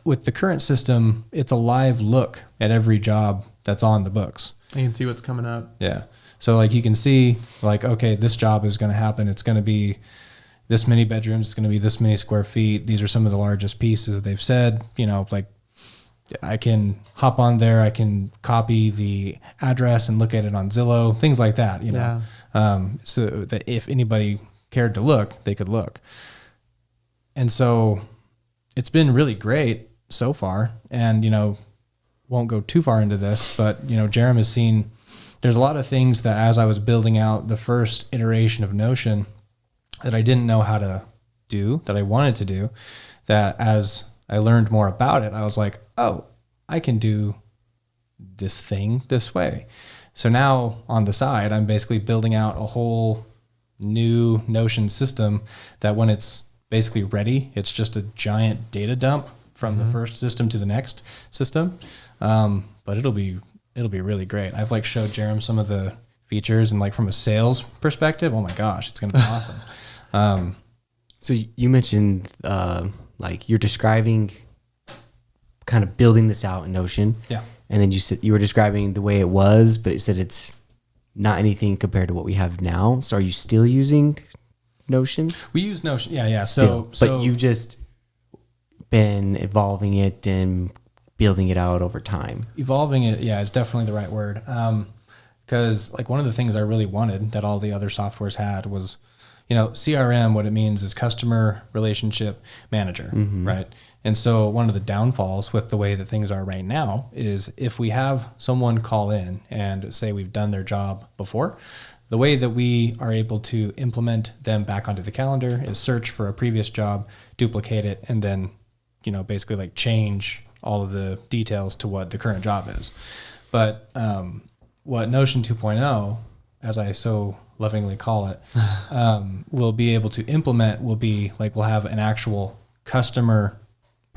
with the current system, it's a live look at every job that's on the books. You can see what's coming up. Yeah. So like you can see like, okay, this job is going to happen. It's going to be this many bedrooms. It's going to be this many square feet. These are some of the largest pieces they've said, like I can hop on there. I can copy the address and look at it on Zillow, things like that, so that if anybody cared to look, they could look. And so it's been really great so far. And, won't go too far into this, but, Jarom has seen there's a lot of things that as I was building out the first iteration of Notion that I didn't know how to do, that I wanted to do, that as I learned more about it, I was like, oh, I can do this thing this way. So now on the side, I'm basically building out a whole new Notion system that when it's basically ready, it's just a giant data dump from the first system to the next system. But it'll be really great. I've like showed Jarom some of the features and like from a sales perspective, oh my gosh, it's going to be awesome. So you mentioned like you're describing kind of building this out in Notion. Yeah. And then you said you were describing the way it was, but it said it's not anything compared to what we have now. So are you still using Notion? We use Notion. Yeah. Still, but you've just been evolving it and building it out over time. Evolving it, is definitely the right word. Because like one of the things I really wanted that all the other softwares had was, CRM, what it means is customer relationship manager, right? And so one of the downfalls with the way that things are right now is if we have someone call in and say we've done their job before, the way that we are able to implement them back onto the calendar is search for a previous job, duplicate it, and then, basically like change all of the details to what the current job is. But what Notion 2.0, as I so lovingly call it, will be able to implement will be like we'll have an actual customer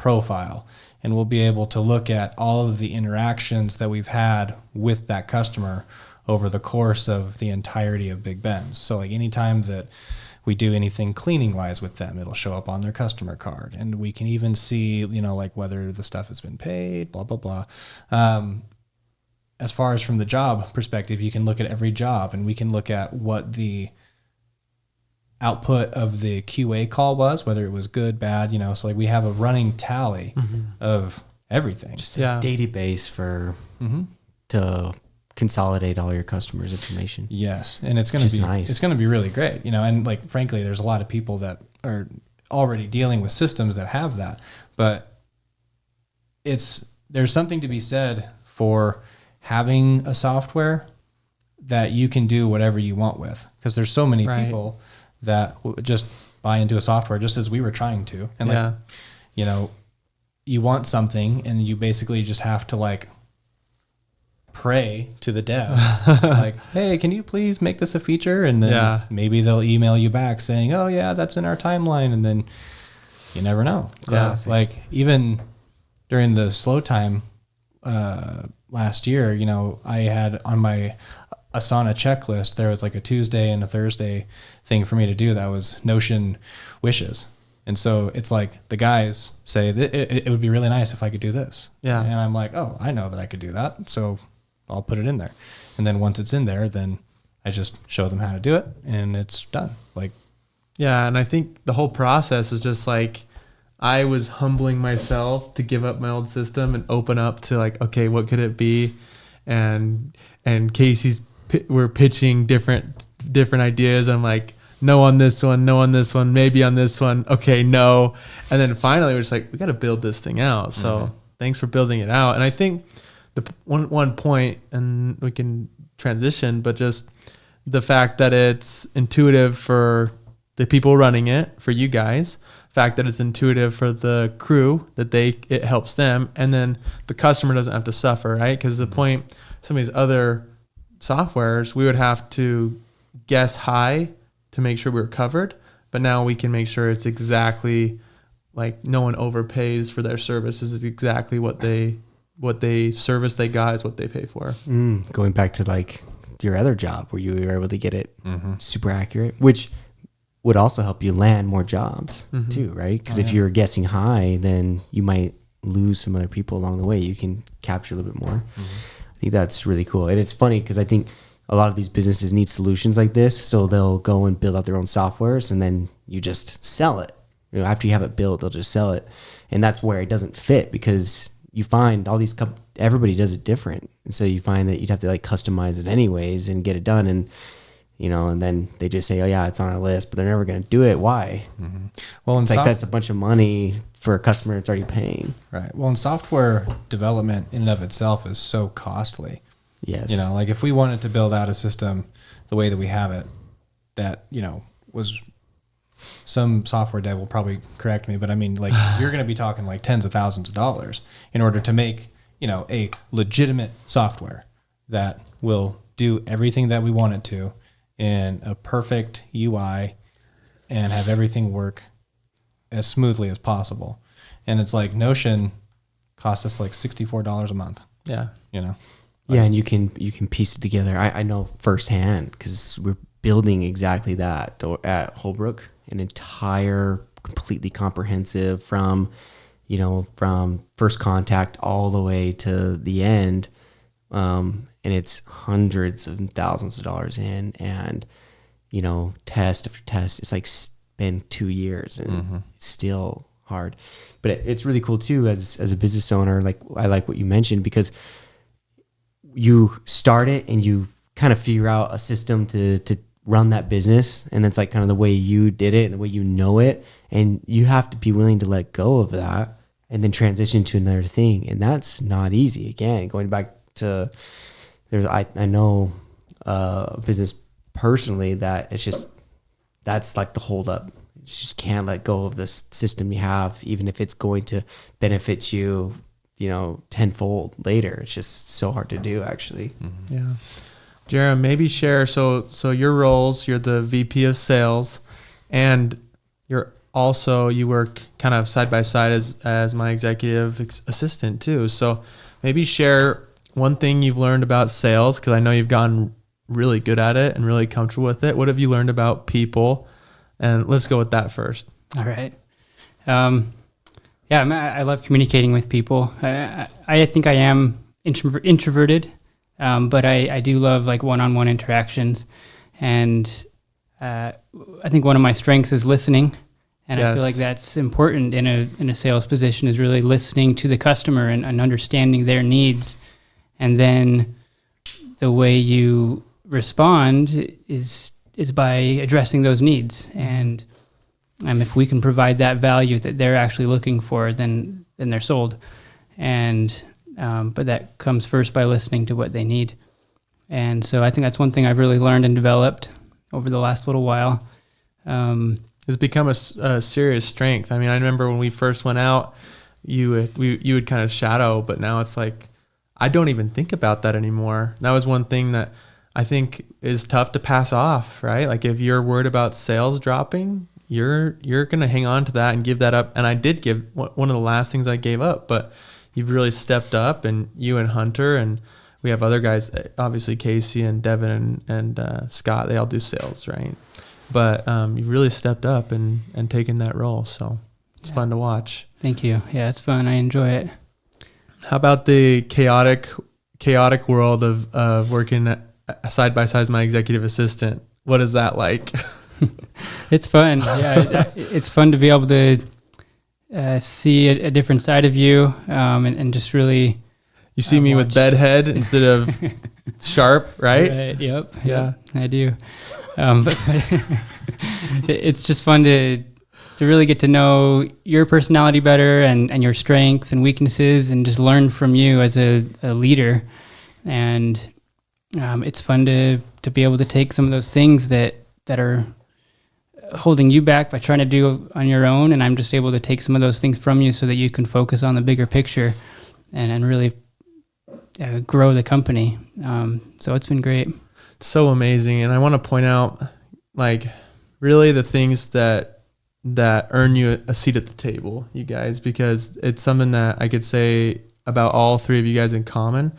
profile, and we'll be able to look at all of the interactions that we've had with that customer over the course of the entirety of Big Ben's. So like anytime that we do anything cleaning wise with them, it'll show up on their customer card, and we can even see, you know, like whether the stuff has been paid, blah, blah, blah. As far as from the job perspective, you can look at every job, and we can look at what the output of the QA call was, whether it was good, bad, you know, so like we have a running tally of everything. Just a database for to consolidate all your customers' information. Yes. And it's going to be nice. It's going to be really great, you know, and like, frankly, there's a lot of people that are already dealing with systems that have that, but there's something to be said for having a software that you can do whatever you want with, because there's so many people that just buy into a software just as we were trying to. And like, you know, you want something and you basically just have to like pray to the devs like, hey, can you please make this a feature? And then maybe they'll email you back saying, oh yeah, that's in our timeline. And then you never know. Like even during the slow time last year, you know, I had on my Asana checklist, there was like a Tuesday and a Thursday thing for me to do that was Notion wishes. And so it's like the guys say it would be really nice if I could do this. Yeah. And I'm like, oh, I know that I could do that, so I'll put it in there. And then once it's in there, then I just show them how to do it and it's done. Like, yeah. And I think the whole process was just like, I was humbling myself to give up my old system and open up to like, okay, what could it be? And we're pitching different ideas. I'm like, no on this one, no on this one, maybe on this one. Okay, no. And then finally we're just like, we got to build this thing out. So thanks for building it out. And I think the one point, and we can transition, but just the fact that it's intuitive for the people running it, for you guys, fact that it's intuitive for the crew, that it helps them, and then the customer doesn't have to suffer, right? Because the point, some of these other softwares, we would have to guess high to make sure we're covered, but now we can make sure it's exactly like no one overpays for their services. Is exactly what they service they got is what they pay for. Going back to like your other job where you were able to get it super accurate, which would also help you land more jobs too, right? Because if you're guessing high, then you might lose some other people along the way. You can capture a little bit more. I think that's really cool. And it's funny because I think a lot of these businesses need solutions like this. So they'll go and build out their own softwares and then you just sell it. You know, after you have it built, they'll just sell it. And that's where it doesn't fit because you find all these, everybody does it different. And so you find that you'd have to like customize it anyways and get it done. And, you know, and then they just say, oh yeah, it's on our list, but they're never going to do it. Why? Well, it's like that's a bunch of money for a customer that's already paying. Right. Well, and software development in and of itself is so costly. Yes. You know, like if we wanted to build out a system the way that we have it, that, you know, was some software dev will probably correct me, but I mean, like you're going to be talking like tens of thousands of dollars in order to make, you know, a legitimate software that will do everything that we want it to in a perfect UI and have everything work as smoothly as possible. And it's like Notion costs us like $64 a month. Yeah. You know? Yeah. And you can piece it together. I know firsthand because we're building exactly that at Holbrook, an entire completely comprehensive from first contact all the way to the end. And it's hundreds of thousands of dollars in, and, you know, test after test. It's like been 2 years and it's still hard, but it's really cool too. As a business owner, like I like what you mentioned, because you start it and you kind of figure out a system to run that business. And that's like kind of the way you did it and the way you know it. And you have to be willing to let go of that and then transition to another thing. And that's not easy. Again, going back to, I know a business personally that it's just, that's like the holdup. You just can't let go of this system you have, even if it's going to benefit you, you know, tenfold later. It's just so hard to do, actually. Yeah. Jarom, maybe share. So your roles, you're the VP of sales and you're also you work kind of side by side as my executive assistant too. So maybe share one thing you've learned about sales, because I know you've gotten really good at it and really comfortable with it. What have you learned about people? And let's go with that first. All right. I love communicating with people. I think I am introverted, but I do love like one-on-one interactions. And I think one of my strengths is listening. And I feel like that's important in a sales position, is really listening to the customer and understanding their needs. And then the way you respond is by addressing those needs. And if we can provide that value that they're actually looking for, then they're sold. And but that comes first by listening to what they need. And so I think that's one thing I've really learned and developed over the last little while. It's become a serious strength. I mean, I remember when we first went out, you would kind of shadow, but now it's like, I don't even think about that anymore. That was one thing that I think is tough to pass off, right? Like if you're worried about sales dropping, you're going to hang on to that and give that up. And I did give one of the last things I gave up, but you've really stepped up, and you and Hunter, and we have other guys, obviously Casey and Devin and Scott, they all do sales, right? But you've really stepped up and taken that role. So it's fun to watch. Thank you. Yeah, it's fun. I enjoy it. How about the chaotic world of working side by side as my executive assistant? What is that like? It's fun. Yeah, it's fun to be able to see a different side of you, and just really. You see me with bedhead instead of sharp, right? Right. Yep. Yeah, I do. But it's just fun to really get to know your personality better and your strengths and weaknesses, and just learn from you as a leader. And it's fun to be able to take some of those things that are holding you back by trying to do on your own, and I'm just able to take some of those things from you so that you can focus on the bigger picture and really grow the company. So it's been great. So amazing. And I want to point out, like, really the things that earn you a seat at the table, you guys, because it's something that I could say about all three of you guys in common.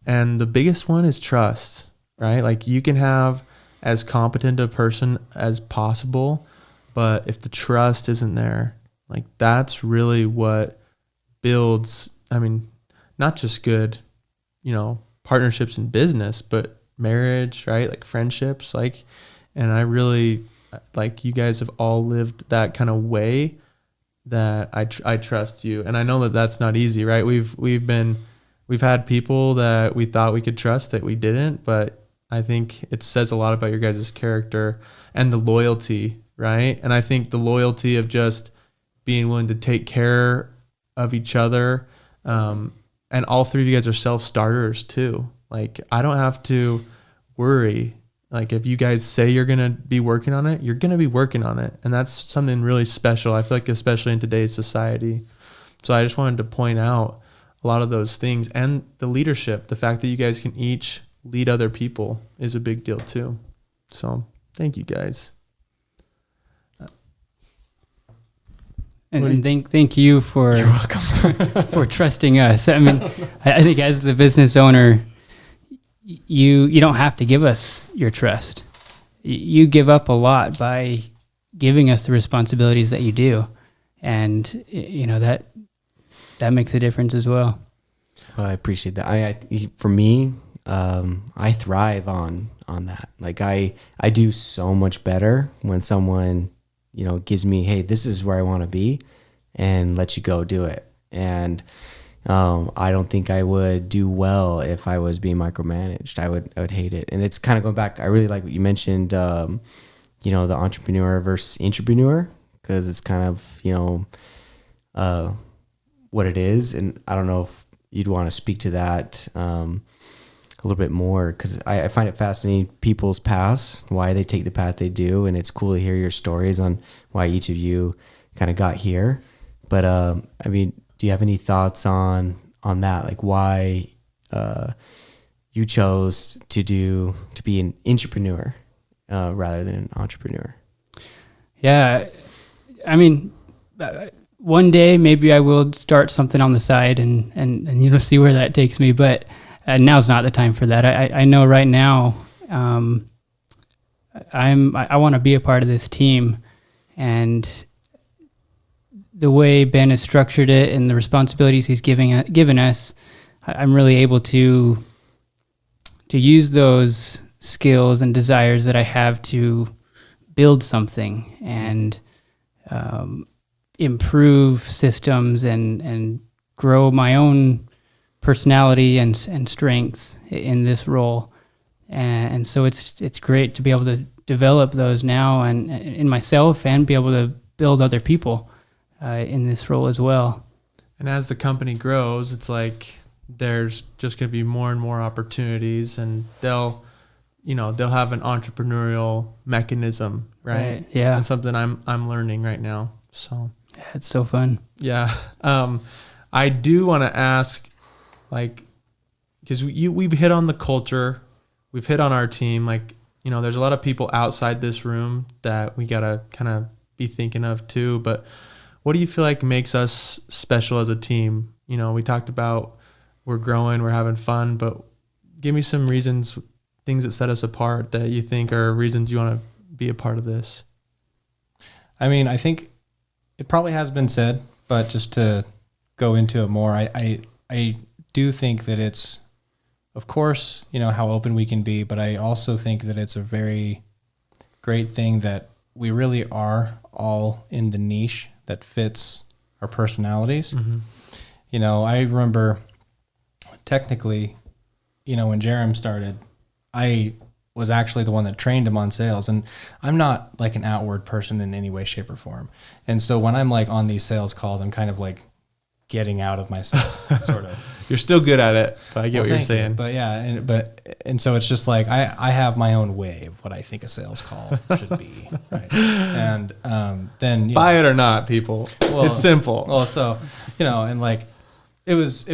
And the biggest one is trust, right? Like, you can have as competent a person as possible, but if the trust isn't there, like, that's really what builds, I mean, not just good, partnerships in business, but marriage, right? Like friendships, like, and I really, like, you guys have all lived that kind of way that I trust you. And I know that that's not easy, right? We've had people that we thought we could trust that we didn't, but I think it says a lot about your guys' character and the loyalty, right? And I think the loyalty of just being willing to take care of each other. And all three of you guys are self-starters too. Like, I don't have to worry. Like, if you guys say you're going to be working on it, you're going to be working on it. And that's something really special, I feel like, especially in today's society. So I just wanted to point out a lot of those things. And the leadership, the fact that you guys can each lead other people is a big deal too. So thank you guys. And thank you for You're welcome. for trusting us. I mean, I think as the business owner, you don't have to give us your trust. You give up a lot by giving us the responsibilities that you do, and that makes a difference as well. Well, I appreciate that. For me, I thrive on that. Like, I do so much better when someone gives me, hey, this is where I want to be, and let you go do it. And I don't think I would do well if I was being micromanaged. I would hate it. And it's kind of going back. I really like what you mentioned, the entrepreneur versus intrapreneur, because it's kind of, what it is. And I don't know if you'd want to speak to that a little bit more, because I find it fascinating, people's paths, why they take the path they do. And it's cool to hear your stories on why each of you kind of got here. But I mean, do you have any thoughts on that? Like, why you chose to be an intrapreneur rather than an entrepreneur? Yeah, I mean, one day maybe I will start something on the side and you know, see where that takes me. But now's not the time for that. I know right now I want to be a part of this team, and the way Ben has structured it and the responsibilities he's given us, I'm really able to use those skills and desires that I have to build something and improve systems and grow my own personality and strengths in this role. And so it's great to be able to develop those now and in myself, and be able to build other people in this role as well. And as the company grows, it's like there's just going to be more and more opportunities, and they'll have an entrepreneurial mechanism, right? Yeah. That's something I'm learning right now. So yeah, it's so fun. yeah. I do want to ask, like, because we've hit on the culture, we've hit on our team, like, you know, there's a lot of people outside this room that we got to kind of be thinking of too, but what do you feel like makes us special as a team? You know, we talked about we're growing, we're having fun, but give me some reasons, things that set us apart that you think are reasons you want to be a part of this. I mean, I think it probably has been said, but just to go into it more, I do think that it's, of course, you know, how open we can be, but I also think that it's a very great thing that we really are all in the niche that fits our personalities. Mm-hmm. You know, I remember technically, you know, when Jarom started, I was actually the one that trained him on sales, and I'm not like an outward person in any way, shape, or form. And so when I'm like on these sales calls, I'm kind of like getting out of myself, sort of. You're still good at it, but I get what you're saying. But yeah, and so it's just like I have my own way of what I think a sales call should be, right? And then buy it or not, people. Well, it's simple. Well, so you know, and like it was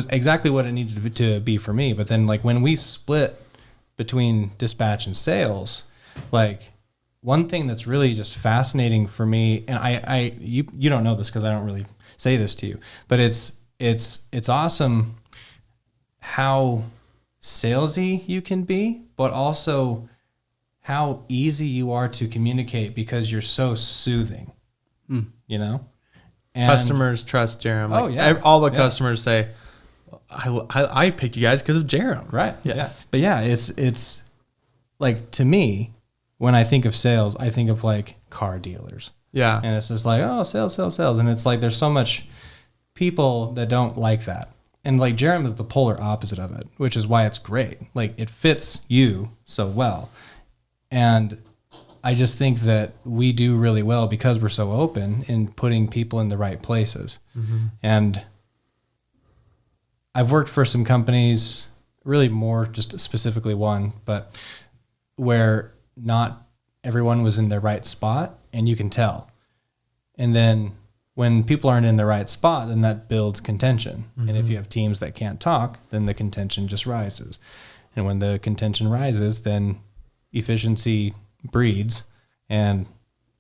exactly what it needed to be for me. But then like when we split between dispatch and sales, like one thing that's really just fascinating for me, and you don't know this because I don't really say this to you, but it's awesome how salesy you can be, but also how easy you are to communicate because you're so soothing, you know? And customers trust Jarom. Like, all the customers say, I picked you guys because of Jarom. Right. Yeah. But yeah, it's like, to me, when I think of sales, I think of like car dealers. Yeah. And it's just like, oh, sales. And it's like, there's so much people that don't like that. And like Jarom is the polar opposite of it, which is why it's great. Like it fits you so well. And I just think that we do really well because we're so open in putting people in the right places. Mm-hmm. And I've worked for some companies, really more just specifically one, but where not everyone was in their right spot, and you can tell. And then when people aren't in the right spot, then that builds contention. Mm-hmm. And if you have teams that can't talk, then the contention just rises. And when the contention rises, then efficiency breeds and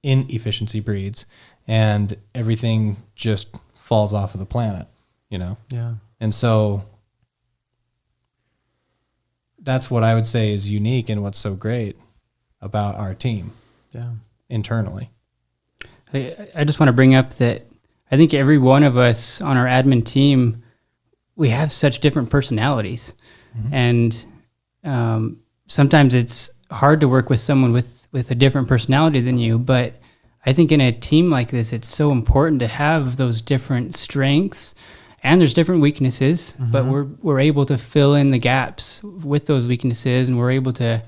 inefficiency breeds, and everything just falls off of the planet, you know? Yeah. And so that's what I would say is unique and what's so great about our team internally. I just want to bring up that I think every one of us on our admin team, we have such different personalities. Mm-hmm. And sometimes it's hard to work with someone with a different personality than you, but I think in a team like this, it's so important to have those different strengths, and there's different weaknesses, mm-hmm. but we're able to fill in the gaps with those weaknesses, and we're able to,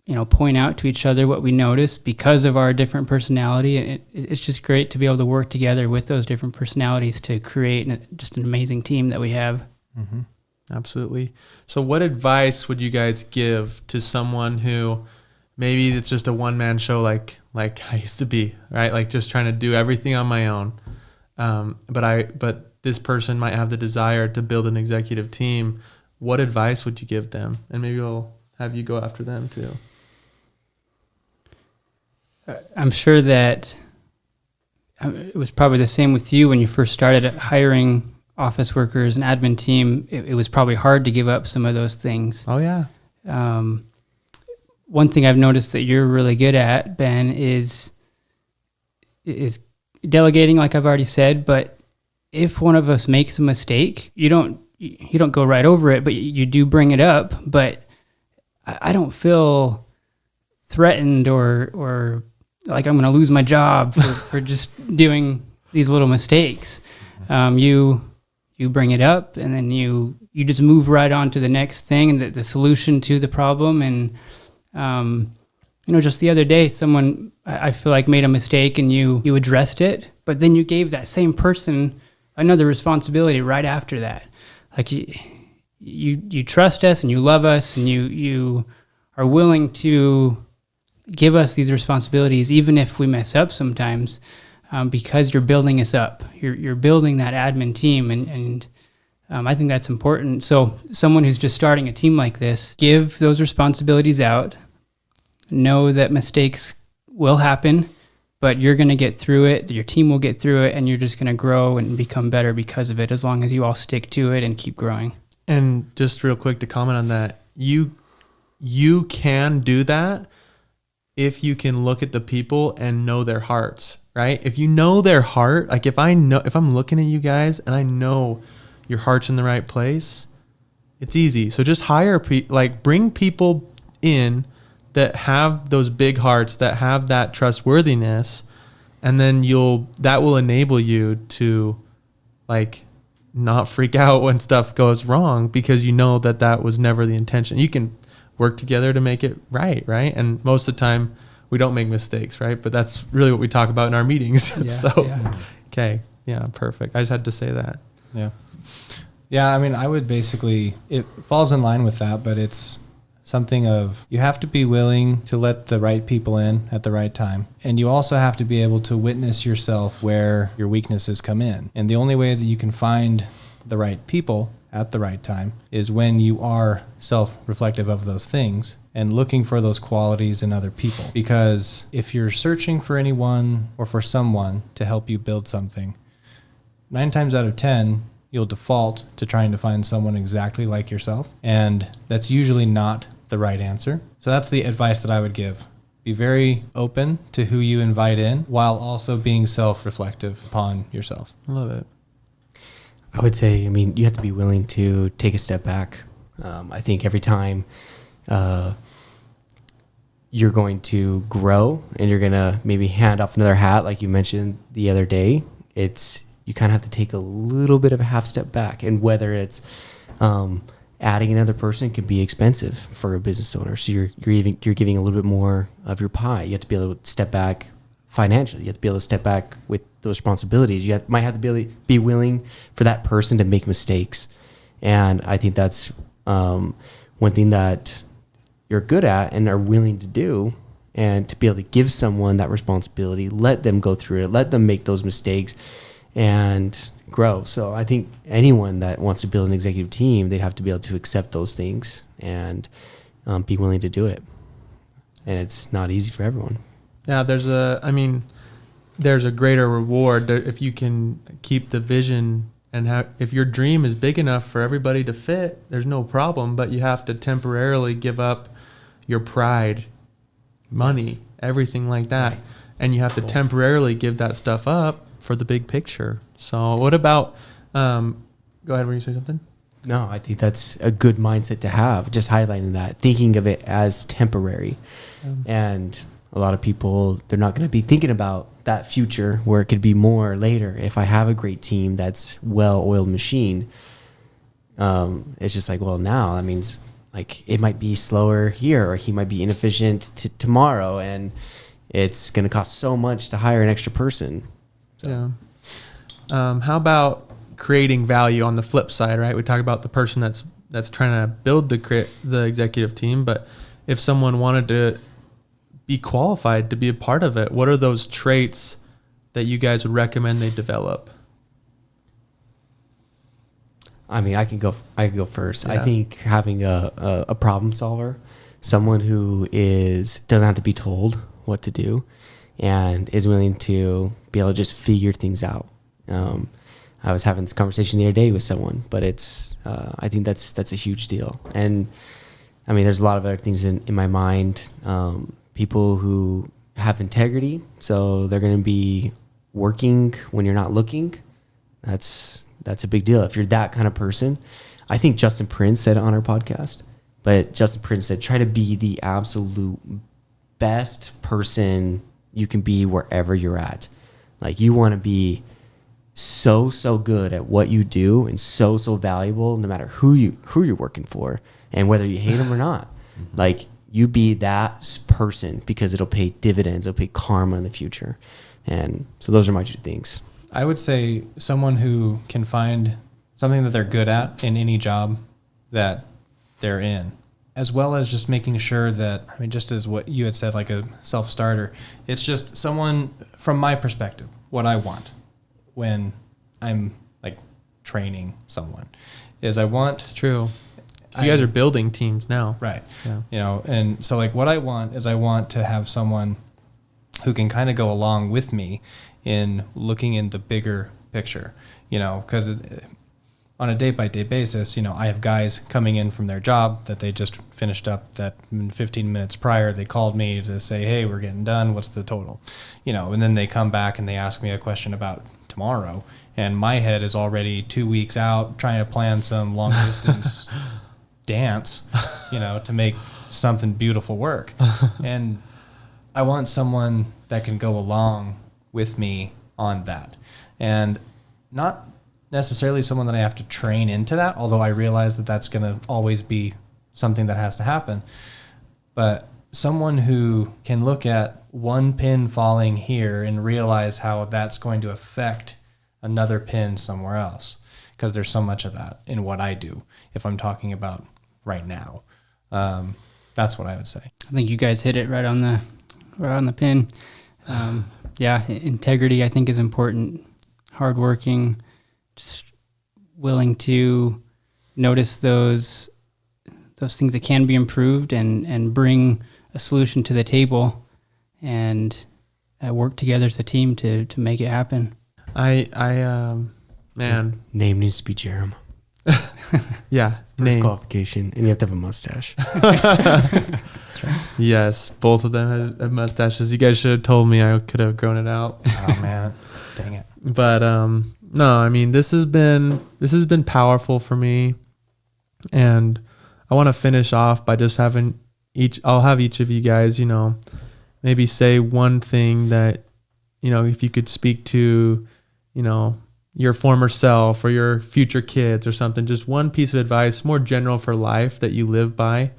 you know, point out to each other what we notice because of our different personality. And it's just great to be able to work together with those different personalities to create just an amazing team that we have. Mm-hmm. Absolutely. So what advice would you guys give to someone who maybe it's just a one-man show like I used to be, right? Like just trying to do everything on my own. But this person might have the desire to build an executive team. What advice would you give them? And maybe we'll have you go after them too. I'm sure that it was probably the same with you when you first started hiring office workers and admin team. It was probably hard to give up some of those things. Oh yeah. One thing I've noticed that you're really good at, Ben, is delegating, like I've already said. But if one of us makes a mistake, you don't go right over it, but you do bring it up. But I don't feel threatened or like I'm going to lose my job for just doing these little mistakes. You bring it up, and then you just move right on to the next thing and the solution to the problem. And just the other day, someone I feel like made a mistake, and you addressed it, but then you gave that same person another responsibility right after that. Like you trust us and you love us, and you are willing to give us these responsibilities, even if we mess up sometimes, because you're building us up. You're building that admin team, and I think that's important. So someone who's just starting a team like this, give those responsibilities out. Know that mistakes will happen, but you're going to get through it. Your team will get through it, and you're just going to grow and become better because of it, as long as you all stick to it and keep growing. And just real quick to comment on that, you can do that if you can look at the people and know their hearts, right? If you know their heart, like if I'm looking at you guys and I know your heart's in the right place, it's easy. So just bring people in that have those big hearts, that have that trustworthiness, and then that will enable you to not freak out when stuff goes wrong, because you know that was never the intention. You can work together to make it right? And most of the time we don't make mistakes, right? But that's really what we talk about in our meetings. Okay. Yeah, perfect. I just had to say that. Yeah. Yeah, I mean, I would basically, it falls in line with that, but it's something of, you have to be willing to let the right people in at the right time. And you also have to be able to witness yourself where your weaknesses come in. And the only way that you can find the right people at the right time is when you are self-reflective of those things and looking for those qualities in other people. Because if you're searching for anyone or for someone to help you build something, 9 times out of 10, you'll default to trying to find someone exactly like yourself. And that's usually not the right answer. So that's the advice that I would give. Be very open to who you invite in, while also being self-reflective upon yourself. I love it. I would say, you have to be willing to take a step back. I think every time you're going to grow and you're going to maybe hand off another hat, like you mentioned the other day, you kind of have to take a little bit of a half step back. And whether it's adding another person can be expensive for a business owner. So you're giving a little bit more of your pie. You have to be able to step back financially. You have to be able to step back with those responsibilities. You might have to be willing for that person to make mistakes. And I think that's one thing that you're good at and are willing to do, and to be able to give someone that responsibility, let them go through it, let them make those mistakes and grow. So I think anyone that wants to build an executive team, they'd have to be able to accept those things and be willing to do it. And it's not easy for everyone. Yeah, there's a greater reward if you can keep the vision, and if your dream is big enough for everybody to fit, there's no problem, but you have to temporarily give up your pride, money, everything like that. Right. And you have to temporarily give that stuff up for the big picture. So what about, go ahead, were you say something? No, I think that's a good mindset to have, just highlighting that, thinking of it as temporary. And a lot of people, they're not going to be thinking about that future where it could be more later. If I have a great team that's well-oiled machine, it's just like, well, now that means it might be slower here, or he might be inefficient tomorrow, and it's going to cost so much to hire an extra person. So. Yeah. How about creating value on the flip side, right? We talk about the person that's trying to build the executive team, but if someone wanted to be qualified to be a part of it, what are those traits that you guys would recommend they develop? I can go first. Yeah. I think having a problem solver, someone who doesn't have to be told what to do, and is willing to be able to just figure things out. I was having this conversation the other day with someone, but I think that's a huge deal. And I mean, there's a lot of other things in my mind. People who have integrity, so they're going to be working when you're not looking. That's a big deal. If you're that kind of person, I think Justin Prince said it on our podcast, but Justin Prince said, try to be the absolute best person you can be wherever you're at. Like, you want to be so good at what you do and so valuable, no matter who you're working for and whether you hate them or not. Like, you be that person, because it'll pay dividends, it'll pay karma in the future. And so those are my 2 things. I would say someone who can find something that they're good at in any job that they're in, as well as just making sure that, I mean, just as what you had said, like a self-starter, it's just someone, from my perspective, what I want when I'm like training someone is It's true. You guys are building teams now. Right. Yeah. You know, and so like what I want is I want to have someone who can kind of go along with me in looking in the bigger picture, you know, because on a day-by-day basis, you know, I have guys coming in from their job that they just finished up, that 15 minutes prior, they called me to say, hey, we're getting done. What's the total? You know, and then they come back and they ask me a question about tomorrow. And my head is already 2 weeks out trying to plan some long distance dance, you know, to make something beautiful work. And I want someone that can go along with me on that. And not necessarily someone that I have to train into that, although I realize that that's going to always be something that has to happen. But someone who can look at one pin falling here and realize how that's going to affect another pin somewhere else, because there's so much of that in what I do if I'm talking about right now. That's what I would say. I think you guys hit it right on the pin. Yeah, integrity I think is important. Hardworking, just willing to notice those things that can be improved and bring a solution to the table, and work together as a team to make it happen. Man, Name needs to be Jarom. yeah, First name. qualification, and you have to have a mustache. That's right. Yes, both of them have mustaches. You guys should have told me. I could have grown it out. Oh man, dang it. But no, I mean, this has been powerful for me, and I want to finish off by just having I'll have each of you guys, you know, maybe say one thing that, you know, if you could speak to, you know, your former self or your future kids or something, just one piece of advice, more general for life, that you live by.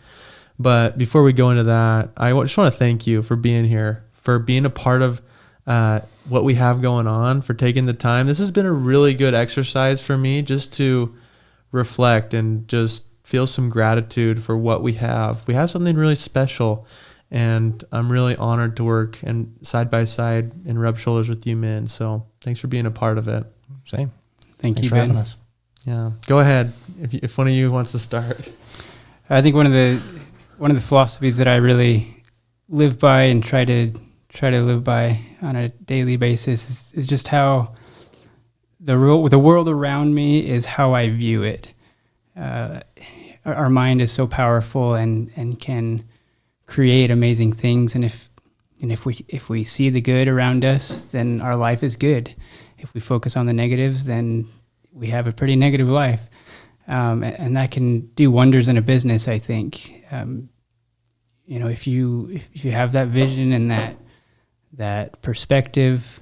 But before we go into that, I just want to thank you for being here, for being a part of what we have going on, for taking the time. This has been a really good exercise for me, just to reflect and just feel some gratitude for what we have. We have something really special, and I'm really honored to work and side by side and rub shoulders with you men. So thanks for being a part of it. Same. Thanks you, for having Ben. us. Yeah, go ahead if one of you wants to start. I think one of the philosophies that I really live by and try to live by on a daily basis is just how the world around me is how I view it. Our mind is so powerful and can create amazing things, and if we see the good around us, then our life is good. If we focus on the negatives, then we have a pretty negative life, and that can do wonders in a business, I think. You know, if you have that vision and that perspective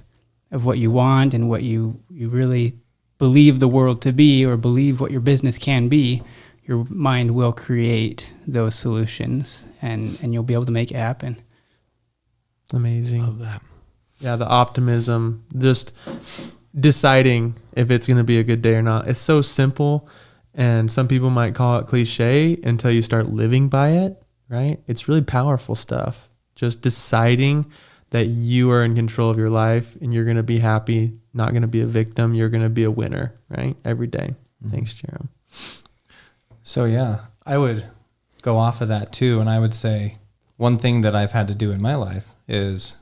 of what you want and what you really believe the world to be, or believe what your business can be, your mind will create those solutions, and you'll be able to make it happen. Amazing. Love that. Yeah, the optimism, just deciding if it's going to be a good day or not. It's so simple, and some people might call it cliche until you start living by it, right? It's really powerful stuff. Just deciding that you are in control of your life and you're going to be happy, not going to be a victim. You're going to be a winner, right? Every day. Mm-hmm. Thanks, Jarom. So yeah, I would go off of that too, and I would say one thing that I've had to do in my life is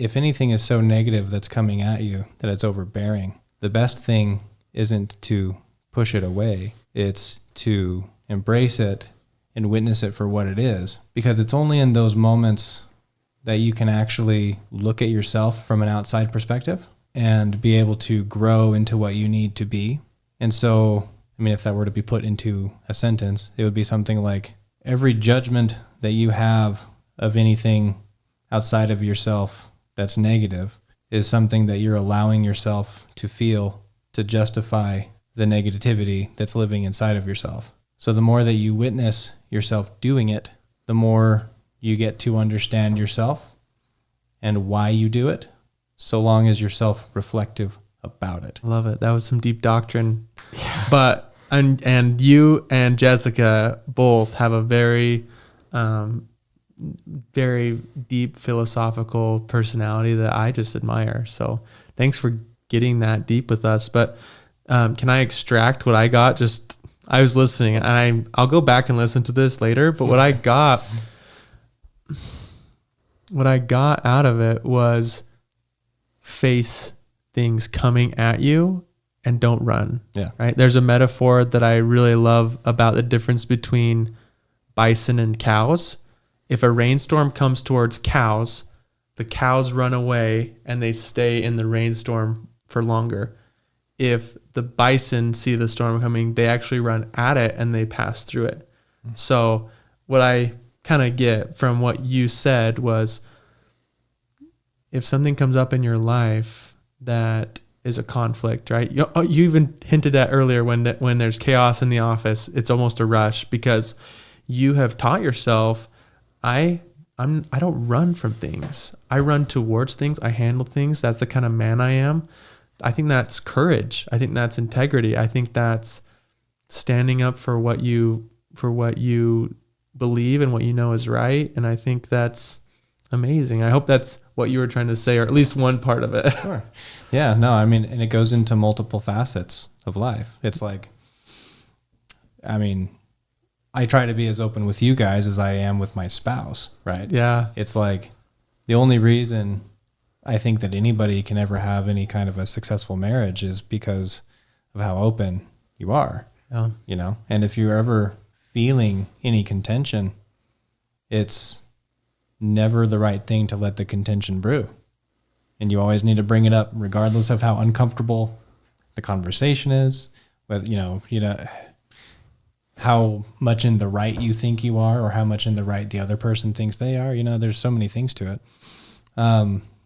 if anything is so negative that's coming at you that it's overbearing, the best thing isn't to push it away. It's to embrace it and witness it for what it is, because it's only in those moments that you can actually look at yourself from an outside perspective and be able to grow into what you need to be. And so, I mean, if that were to be put into a sentence, it would be something like, every judgment that you have of anything outside of yourself that's negative is something that you're allowing yourself to feel to justify the negativity that's living inside of yourself. So the more that you witness yourself doing it, the more you get to understand yourself and why you do it, so long as you're self-reflective about it. I love it. That was some deep doctrine. Yeah. But and you and Jessica both have a very very deep philosophical personality that I just admire. So thanks for getting that deep with us. But can I extract what I got? Just, I was listening, and I'll go back and listen to this later, but what I got out of it was face things coming at you and don't run. Yeah. Right. There's a metaphor that I really love about the difference between bison and cows. If a rainstorm comes towards cows, the cows run away and they stay in the rainstorm for longer. If the bison see the storm coming, they actually run at it and they pass through it. Mm-hmm. So what I kind of get from what you said was, if something comes up in your life that is a conflict, right? You even hinted at earlier when there's chaos in the office, it's almost a rush, because you have taught yourself, I don't run from things. I run towards things. I handle things. That's the kind of man I am. I think that's courage. I think that's integrity. I think that's standing up for what you believe and what you know is right. And I think that's amazing. I hope that's what you were trying to say, or at least one part of it. Sure. Yeah, no, I mean, and it goes into multiple facets of life. It's like, I mean, I try to be as open with you guys as I am with my spouse, right? Yeah. It's like, the only reason I think that anybody can ever have any kind of a successful marriage is because of how open you are. Yeah. You know, and if you're ever feeling any contention, it's never the right thing to let the contention brew. And you always need to bring it up regardless of how uncomfortable the conversation is, whether, you know, how much in the right you think you are, or how much in the right the other person thinks they are. You know, there's so many things to it.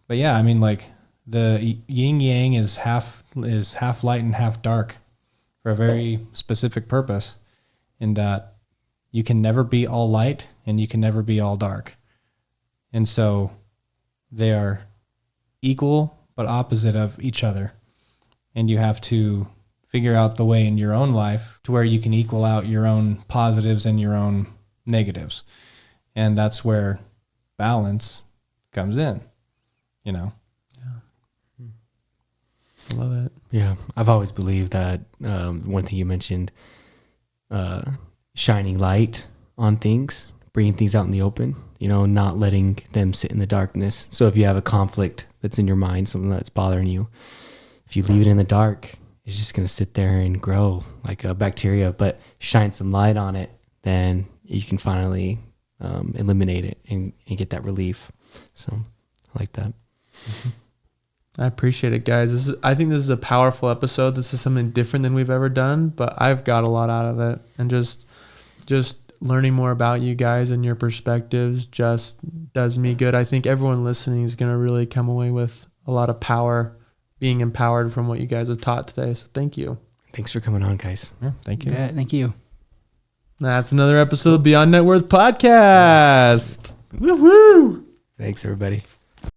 But yeah, I mean, like, the yin yang is half light and half dark for a very specific purpose, in that you can never be all light and you can never be all dark. And so they are equal but opposite of each other. And you have to figure out the way in your own life to where you can equal out your own positives and your own negatives. And that's where balance comes in, you know? Yeah. I love it. Yeah. I've always believed that one thing you mentioned, shining light on things, bringing things out in the open, you know, not letting them sit in the darkness. So if you have a conflict that's in your mind, something that's bothering you, if you leave it in the dark, it's just going to sit there and grow like a bacteria. But shine some light on it, then you can finally eliminate it and get that relief. So I like that. Mm-hmm. I appreciate it, guys. I think this is a powerful episode. This is something different than we've ever done, but I've got a lot out of it. And just learning more about you guys and your perspectives just does me good. I think everyone listening is going to really come away with a lot of power, being empowered from what you guys have taught today. So thank you. Thanks for coming on, guys. Yeah, thank you. Yeah, thank you. That's another episode of Beyond Networth Podcast. Woo-hoo! Thanks, everybody.